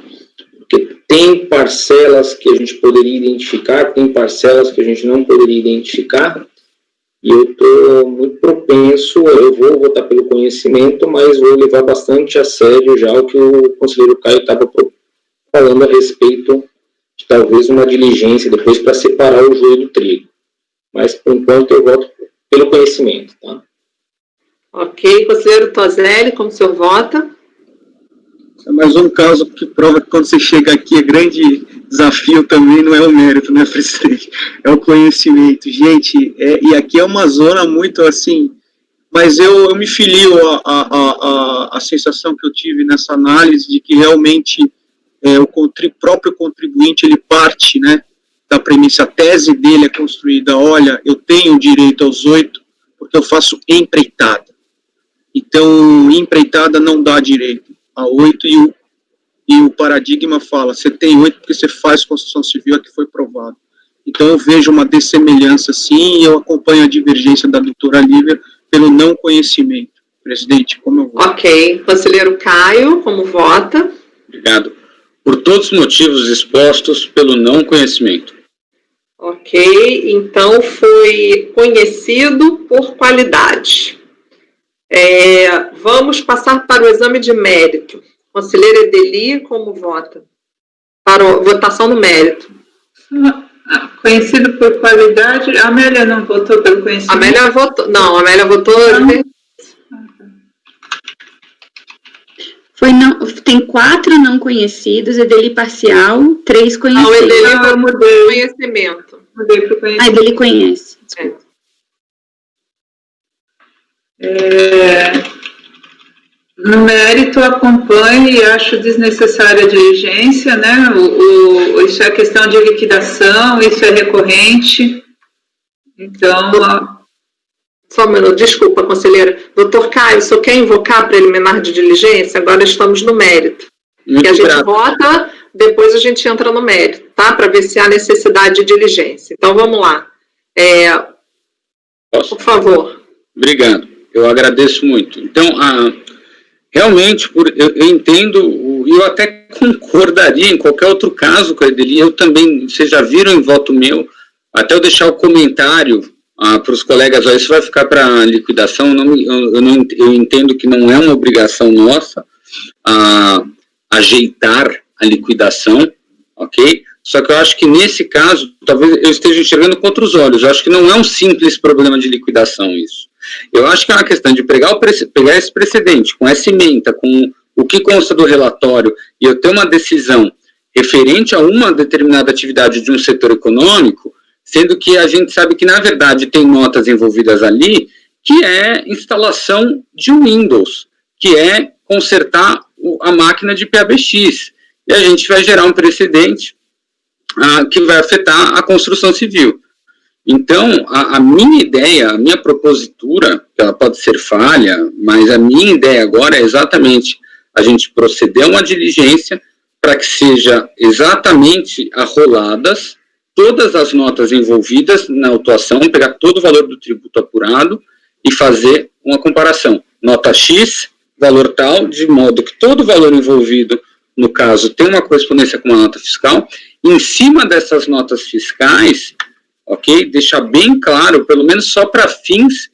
Porque tem parcelas que a gente poderia identificar, tem parcelas que a gente não poderia identificar, e eu estou muito propenso, eu vou votar pelo conhecimento, mas vou levar bastante a sério já o que o conselheiro Caio estava falando a respeito de talvez uma diligência depois para separar o joio do trigo. Mas, por enquanto, eu voto pelo conhecimento, tá? Ok, conselheiro Toselli, como o senhor vota? É mais um caso que prova que quando você chega aqui, é grande desafio também não é o mérito, né, presidente? É o conhecimento. Gente, e aqui é uma zona muito assim, mas eu me filio a sensação que eu tive nessa análise de que realmente o próprio contribuinte, ele parte, né, da premissa, a tese dele é construída, olha, eu tenho direito aos 8 porque eu faço empreitada. Então, empreitada não dá direito a 8 e o paradigma fala, você tem 8 porque você faz construção civil, é que foi provado. Então, eu vejo uma dessemelhança, sim, e eu acompanho a divergência da doutora Lívia pelo não conhecimento. Presidente, como eu voto? Ok, conselheiro Caio, como vota? Obrigado. Por todos os motivos expostos pelo não conhecimento. Ok, então foi conhecido por qualidade. Vamos passar para o exame de mérito. Conselheira Edeli, como vota? Para a votação do mérito. Conhecido por qualidade, a Amélia não votou pelo conhecimento? Amélia votou, não, a Amélia votou... Tem 4 não conhecidos, Edeli parcial, 3 conhecidos. Não, Edeli foi mudei conhecimento. Mudei para o conhecimento. Ah, Edeli conhece, desculpa. No mérito, acompanho e acho desnecessária a diligência, né? Isso é questão de liquidação, isso é recorrente. Então... Só um minuto, desculpa, conselheira. Doutor Caio, o senhor quer invocar preliminar de diligência? Agora estamos no mérito. E a gente vota, depois a gente entra no mérito, tá? Para ver se há necessidade de diligência. Então, vamos lá. Por favor. Obrigado. Eu agradeço muito. Então, realmente, eu entendo, e eu até concordaria em qualquer outro caso com a Edeli. Eu também, vocês já viram em voto meu, até eu deixar o comentário para os colegas, ó, isso vai ficar para liquidação, eu entendo que não é uma obrigação nossa ajeitar a liquidação, ok? Só que eu acho que nesse caso, talvez eu esteja enxergando com outros olhos, eu acho que não é um simples problema de liquidação isso. Eu acho que é uma questão de pegar esse precedente, com essa ementa, com o que consta do relatório, e eu ter uma decisão referente a uma determinada atividade de um setor econômico, sendo que a gente sabe que, na verdade, tem notas envolvidas ali, que é instalação de Windows, que é consertar a máquina de PABX. E a gente vai gerar um precedente que vai afetar a construção civil. Então, a minha ideia, a minha propositura, ela pode ser falha, mas a minha ideia agora é exatamente a gente proceder a uma diligência para que seja exatamente arroladas todas as notas envolvidas na autuação, pegar todo o valor do tributo apurado e fazer uma comparação. Nota X, valor tal, de modo que todo o valor envolvido, no caso, tem uma correspondência com uma nota fiscal. Em cima dessas notas fiscais, ok? Deixar bem claro, pelo menos só para fins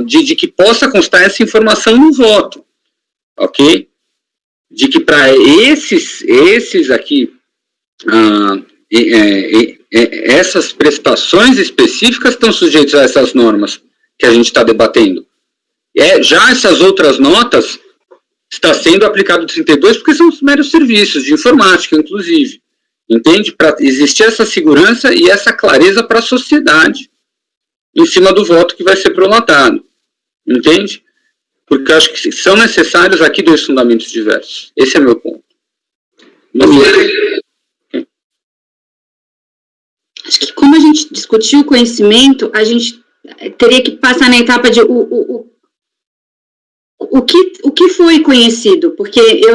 de que possa constar essa informação no voto, ok? De que para esses aqui, essas prestações específicas estão sujeitas a essas normas que a gente está debatendo. Já essas outras notas está sendo aplicado 32 porque são os meros serviços de informática, inclusive. Entende? Para existir essa segurança e essa clareza para a sociedade em cima do voto que vai ser prolatado. Entende? Porque eu acho que são necessários aqui 2 fundamentos diversos. Esse é meu ponto. Acho que como a gente discutiu o conhecimento, a gente teria que passar na etapa de o que foi conhecido, porque eu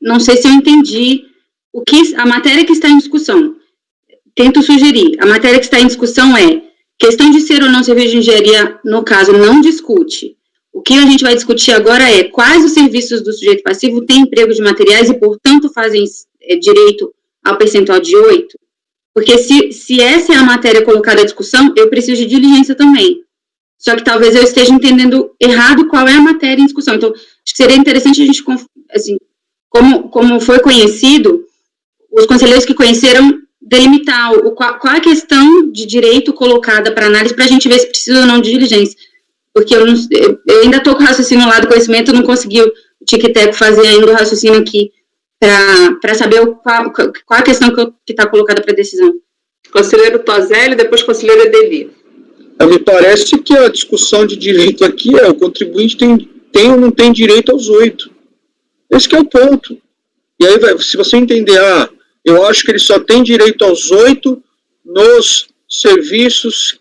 não sei se eu entendi a matéria que está em discussão. Tento sugerir, a matéria que está em discussão é questão de ser ou não serviço de engenharia, no caso, não discute. O que a gente vai discutir agora é quais os serviços do sujeito passivo têm emprego de materiais e, portanto, fazem direito ao percentual de 8. Porque se essa é a matéria colocada à discussão, eu preciso de diligência também. Só que talvez eu esteja entendendo errado qual é a matéria em discussão. Então, acho que seria interessante a gente, assim, como foi conhecido, os conselheiros que conheceram delimitar qual é a questão de direito colocada para análise, para a gente ver se precisa ou não de diligência. Porque eu ainda estou com o raciocínio lá do conhecimento, eu não consegui o tic-teco fazer ainda o raciocínio aqui para saber qual a questão que está colocada para decisão. Conselheiro Tozelli, depois conselheiro Edeli. Me parece que a discussão de direito aqui o contribuinte tem ou não tem direito aos 8. Esse que é o ponto. E aí, se você entender, eu acho que ele só tem direito aos 8 nos serviços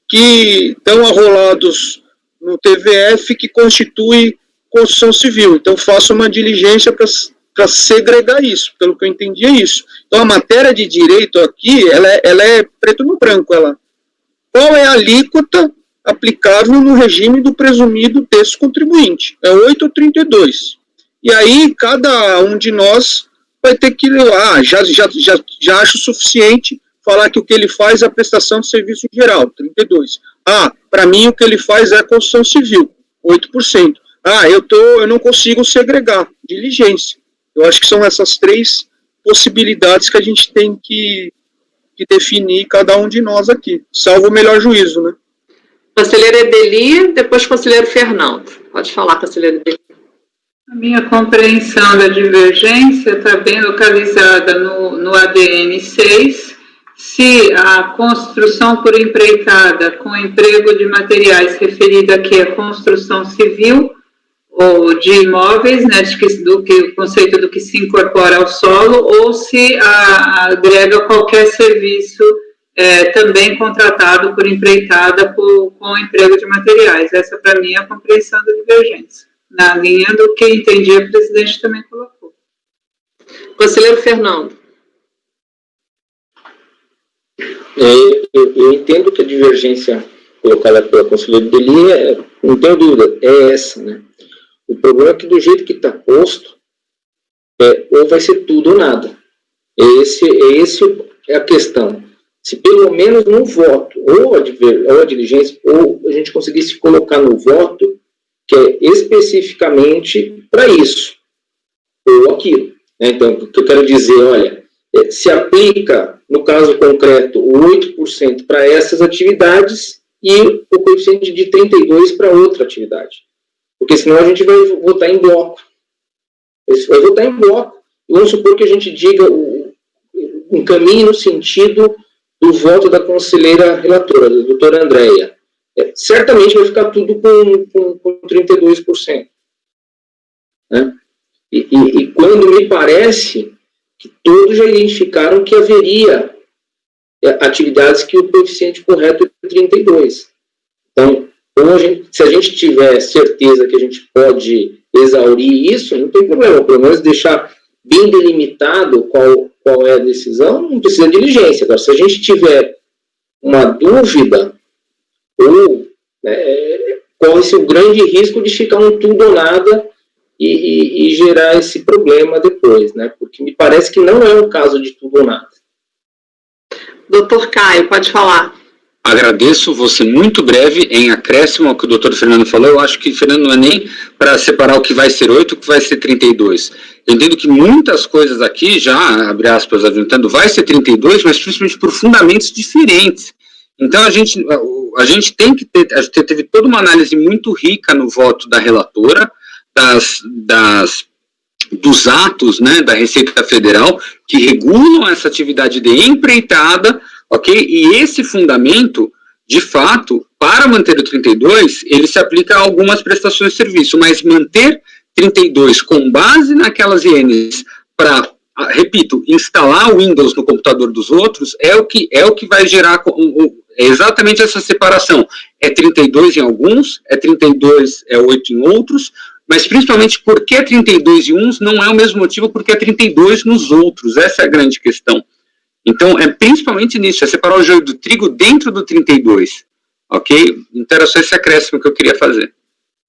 que estão arrolados no TVF, que constitui construção civil. Então, faça uma diligência para segregar isso. Pelo que eu entendi, é isso. Então, a matéria de direito aqui, ela é preto no branco. Qual é a alíquota aplicável no regime do presumido desse contribuinte? É 8 ou 32. E aí, cada um de nós vai ter que já acho suficiente falar que o que ele faz é a prestação de serviço geral, 32. Para mim o que ele faz é a construção civil, 8%. Eu não consigo segregar, diligência. Eu acho que são essas 3 possibilidades que a gente tem que definir cada um de nós aqui, salvo o melhor juízo, né? Conselheiro Edeli, depois conselheiro Fernando. Pode falar, conselheiro Edeli. A minha compreensão da divergência está bem localizada no ADN 6. Se a construção por empreitada com emprego de materiais referida aqui à construção civil ou de imóveis, né, o conceito do que se incorpora ao solo, ou se agrega qualquer serviço também contratado por empreitada com emprego de materiais. Essa, para mim, é a compreensão da divergência, na linha do que entendi, a presidente também colocou. Conselheiro Fernando. Eu entendo que a divergência colocada pela conselheira Edeli, não tenho dúvida, é essa, né? O problema é que do jeito que está posto, ou vai ser tudo ou nada. Esse é a questão. Se pelo menos no voto, ou a diligência, ou a gente conseguisse colocar no voto, que é especificamente para isso, ou aquilo. Né? Então, o que eu quero dizer, olha, se aplica, no caso concreto, o 8% para essas atividades e o coeficiente de 32% para outra atividade. Porque senão a gente vai votar em bloco. Vai votar em bloco. E vamos supor que a gente diga, encaminhe no sentido do voto da conselheira relatora, da doutora Andréia. Certamente vai ficar tudo com 32%. Né? E quando me parece que todos já identificaram que haveria atividades que o coeficiente correto é 32%. Então, se a gente tiver certeza que a gente pode exaurir isso, não tem problema, pelo menos deixar bem delimitado qual é a decisão, não precisa de diligência. Agora, se a gente tiver uma dúvida, corre-se o grande risco de ficar um tudo ou nada e gerar esse problema depois, né? Porque me parece que não é um caso de tudo ou nada. Doutor Caio, pode falar. Agradeço, vou ser muito breve em acréscimo ao que o doutor Fernando falou. Eu acho que, Fernando, não é nem para separar o que vai ser 8 e o que vai ser 32. Eu entendo que muitas coisas aqui, já, abre aspas, adiantando, vai ser 32, mas principalmente por fundamentos diferentes. Então, a gente tem que ter, a gente teve toda uma análise muito rica no voto da relatora, dos atos, né, da Receita Federal, que regulam essa atividade de empreitada, ok? E esse fundamento, de fato, para manter o 32, ele se aplica a algumas prestações de serviço, mas manter 32 com base naquelas INs para, repito, instalar o Windows no computador dos outros, é o que vai gerar é exatamente essa separação. É 32 em alguns, é 32, é 8 em outros, mas principalmente porque é 32 em uns não é o mesmo motivo porque é 32 nos outros. Essa é a grande questão. Então, é principalmente nisso, é separar o joio do trigo dentro do 32, ok? Então, era só esse acréscimo que eu queria fazer.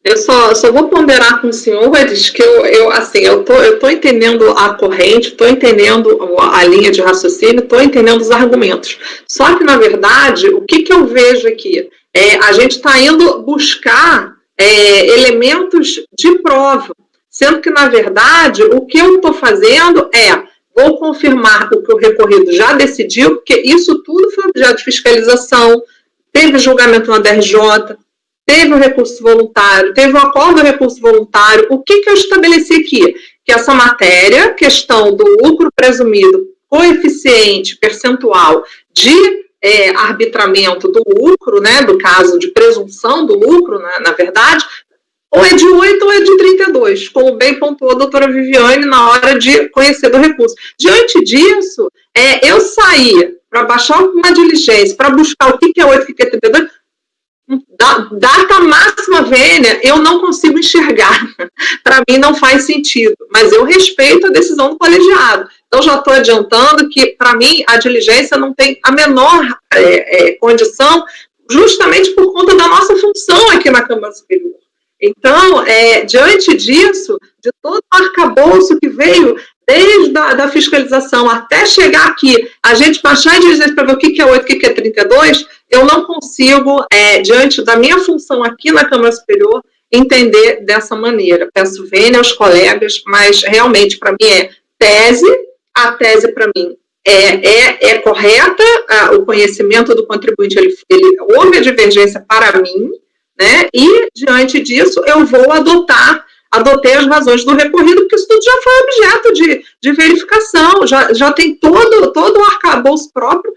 Eu só vou ponderar com o senhor, Edis, que eu tô entendendo a corrente, estou entendendo a linha de raciocínio, estou entendendo os argumentos. Só que, na verdade, o que eu vejo aqui? A gente está indo buscar elementos de prova, sendo que, na verdade, o que eu estou fazendo vou confirmar o que o recorrido já decidiu, porque isso tudo foi objeto de fiscalização, teve julgamento na DRJ, teve o recurso voluntário, teve o acordo do recurso voluntário. O que eu estabeleci aqui? Que essa matéria, questão do lucro presumido, coeficiente percentual de arbitramento do lucro, né, do caso de presunção do lucro, né, na verdade, ou é de 8 ou é de 32, como bem pontuou a doutora Viviane na hora de conhecer do recurso. Diante disso, eu saí para baixar uma diligência, para buscar o que é 8 e o que é 32, data máxima vênia, eu não consigo enxergar. Para mim não faz sentido, mas eu respeito a decisão do colegiado. Então já estou adiantando que, para mim, a diligência não tem a menor condição, justamente por conta da nossa função aqui na Câmara Superior. Então, diante disso, de todo o arcabouço que veio desde a fiscalização até chegar aqui, a gente baixar a diligência para ver o que é 8 e o que é 32, eu não consigo, diante da minha função aqui na Câmara Superior, entender dessa maneira. Peço vênia aos colegas, mas realmente para mim tese, a tese para mim é correta, o conhecimento do contribuinte, houve a divergência para mim, né? E, diante disso, eu vou adotei as razões do recorrido, porque isso tudo já foi objeto de verificação, já tem todo o arcabouço próprio,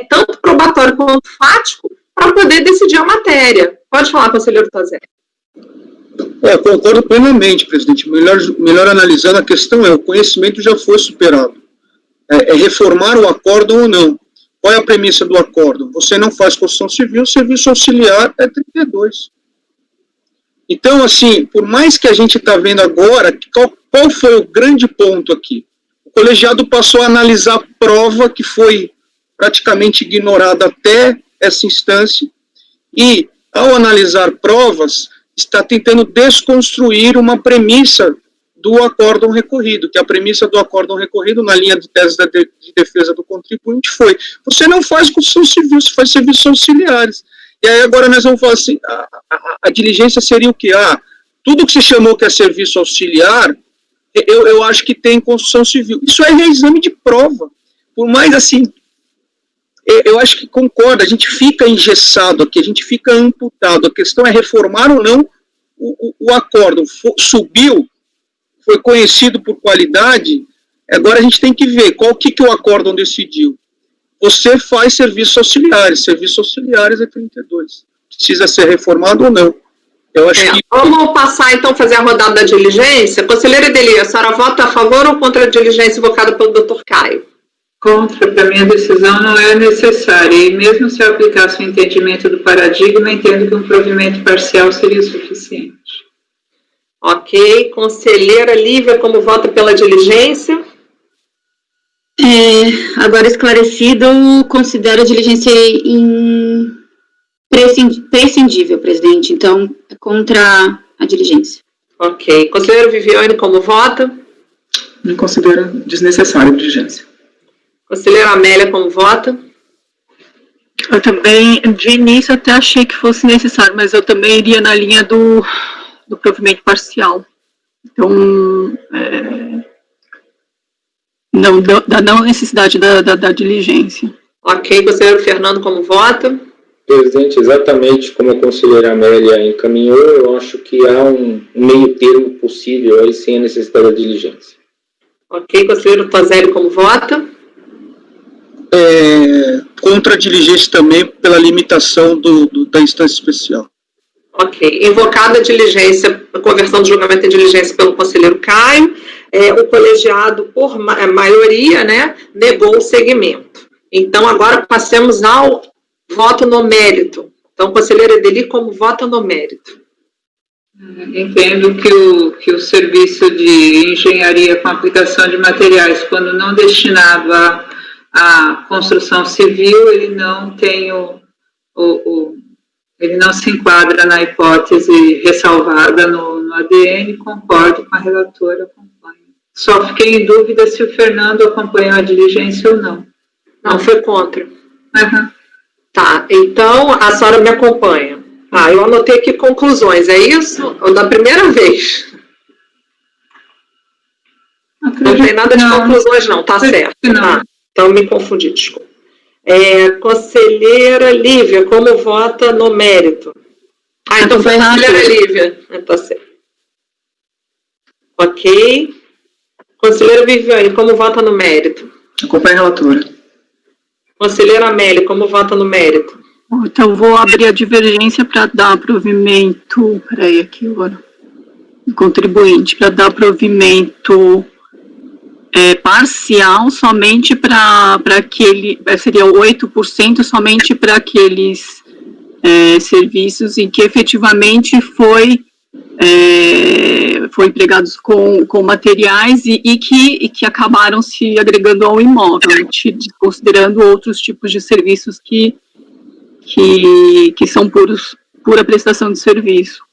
tanto probatório quanto fático, para poder decidir a matéria. Pode falar, conselheiro Tozé. Concordo plenamente, presidente. Melhor analisando, a questão o conhecimento já foi superado. Reformar o acórdão ou não. Qual é a premissa do acórdão? Você não faz construção civil, serviço auxiliar é 32. Então, assim, por mais que a gente está vendo agora, qual foi o grande ponto aqui? O colegiado passou a analisar a prova que foi praticamente ignorada até essa instância e, ao analisar provas, está tentando desconstruir uma premissa do acórdão recorrido, que a premissa do acórdão recorrido, na linha de tese de defesa do contribuinte, foi: você não faz construção civil, você faz serviços auxiliares. E aí agora nós vamos falar assim, a diligência seria o quê? Tudo que se chamou que é serviço auxiliar, eu acho que tem construção civil. Isso é reexame de prova. Por mais assim, eu acho que concordo, a gente fica engessado aqui, a gente fica amputado. A questão é reformar ou não o acórdão. Subiu, foi conhecido por qualidade, agora a gente tem que ver qual que o acórdão decidiu. Você faz serviços auxiliares é 32. Precisa ser reformado ou não. Eu acho que... Vamos passar, então, fazer a rodada da diligência. Conselheira Edeli, a senhora vota a favor ou contra a diligência invocada pelo doutor Caio? Contra, para mim a decisão não é necessária, e mesmo se eu aplicasse o entendimento do paradigma, entendo que um provimento parcial seria suficiente. Ok. Conselheira Lívia, como vota pela diligência? Agora esclarecido, considero a diligência prescindível, presidente. Então, é contra a diligência. Ok. Conselheira Viviane, como vota? Não considero desnecessária a diligência. Conselheira Amélia, como vota? Eu também, de início, até achei que fosse necessário, mas eu também iria na linha do provimento parcial. Então, da não necessidade da diligência. Ok, conselheiro Fernando, como vota? Presidente, exatamente como a conselheira Amélia encaminhou, eu acho que há um meio termo possível aí sem a necessidade da diligência. Ok, conselheiro Tozelli, como vota? Contra a diligência também pela limitação da instância especial. Ok, invocada a diligência, a conversão do julgamento em diligência pelo conselheiro Caio, o colegiado, por maioria, né, negou o segmento. Então, agora passemos ao voto no mérito. Então, conselheira Edeli, como vota no mérito? Entendo que o serviço de engenharia com aplicação de materiais, quando não destinado à construção civil, ele não tem ele não se enquadra na hipótese ressalvada no ADN, concordo com a relatora, acompanho. Só fiquei em dúvida se o Fernando acompanhou a diligência ou não. Não, foi contra. Uhum. Tá, então a senhora me acompanha. Eu anotei aqui conclusões, é isso? Ou da primeira vez? Não tem nada de conclusões, não, tá certo. Tá, então me confundi, desculpa. Conselheira Lívia, como vota no mérito? Então foi a conselheira Lívia. Tá certo. Ok. Conselheira Viviane, como vota no mérito? Acompanho a relatora. Conselheira Amélia, como vota no mérito? Então, vou abrir a divergência para dar provimento, aqui agora, contribuinte, para dar provimento parcial somente para aquele, seria 8% somente para aqueles serviços em que efetivamente foi empregados com materiais e que acabaram se agregando ao imóvel, considerando outros tipos de serviços que são pura prestação de serviço.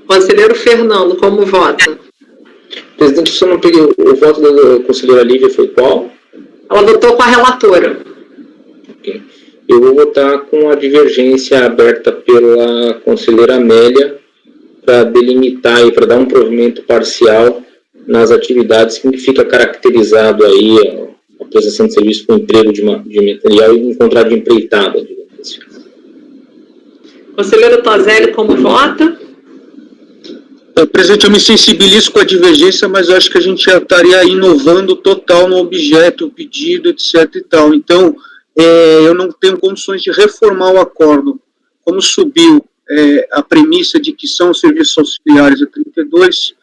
Conselheiro Fernando, como vota? Presidente, se eu não peguei o voto da conselheira Lívia, foi qual? Ela votou com a relatora. Ok. Eu vou votar com a divergência aberta pela conselheira Amélia para delimitar e para dar um provimento parcial nas atividades que fica caracterizado aí a prestação de serviço com emprego de material e um contrato de empreitada, digamos assim. Conselheiro Tozelli, como vota? Presidente, eu me sensibilizo com a divergência, mas eu acho que a gente já estaria inovando total no objeto, o pedido, etc. e tal. Então, eu não tenho condições de reformar o acordo. Como subiu a premissa de que são serviços auxiliares a 32,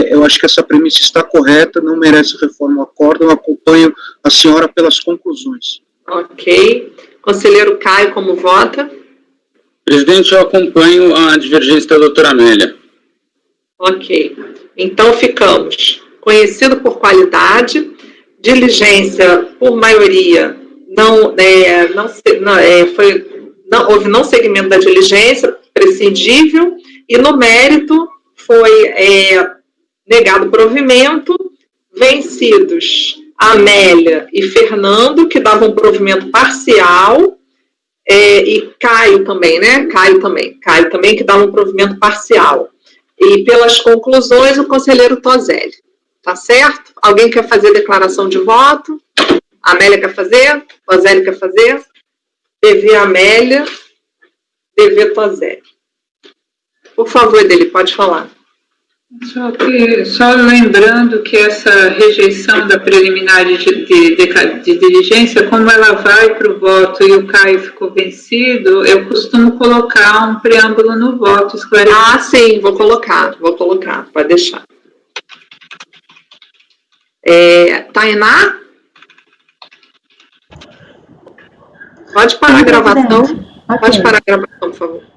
eu acho que essa premissa está correta, não merece reforma o acordo, eu acompanho a senhora pelas conclusões. Ok. Conselheiro Caio, como vota? Presidente, eu acompanho a divergência da doutora Amélia. Ok. Então, ficamos conhecido por qualidade, diligência por maioria, houve não segmento da diligência, prescindível, e no mérito foi negado provimento, vencidos Amélia e Fernando, que davam provimento parcial, e Caio também, né? Caio também, que dava um provimento parcial. E pelas conclusões, o conselheiro Tozelli. Tá certo? Alguém quer fazer declaração de voto? Amélia quer fazer? Tozelli quer fazer? PV Amélia, PV Tozelli. Por favor, Edeli, pode falar. Só lembrando que essa rejeição da preliminar de diligência, como ela vai para o voto e o Caio ficou vencido, eu costumo colocar um preâmbulo no voto. Sim, vou colocar, pode deixar. Tainá? Pode parar a gravação. Okay. Pode parar a gravação, por favor.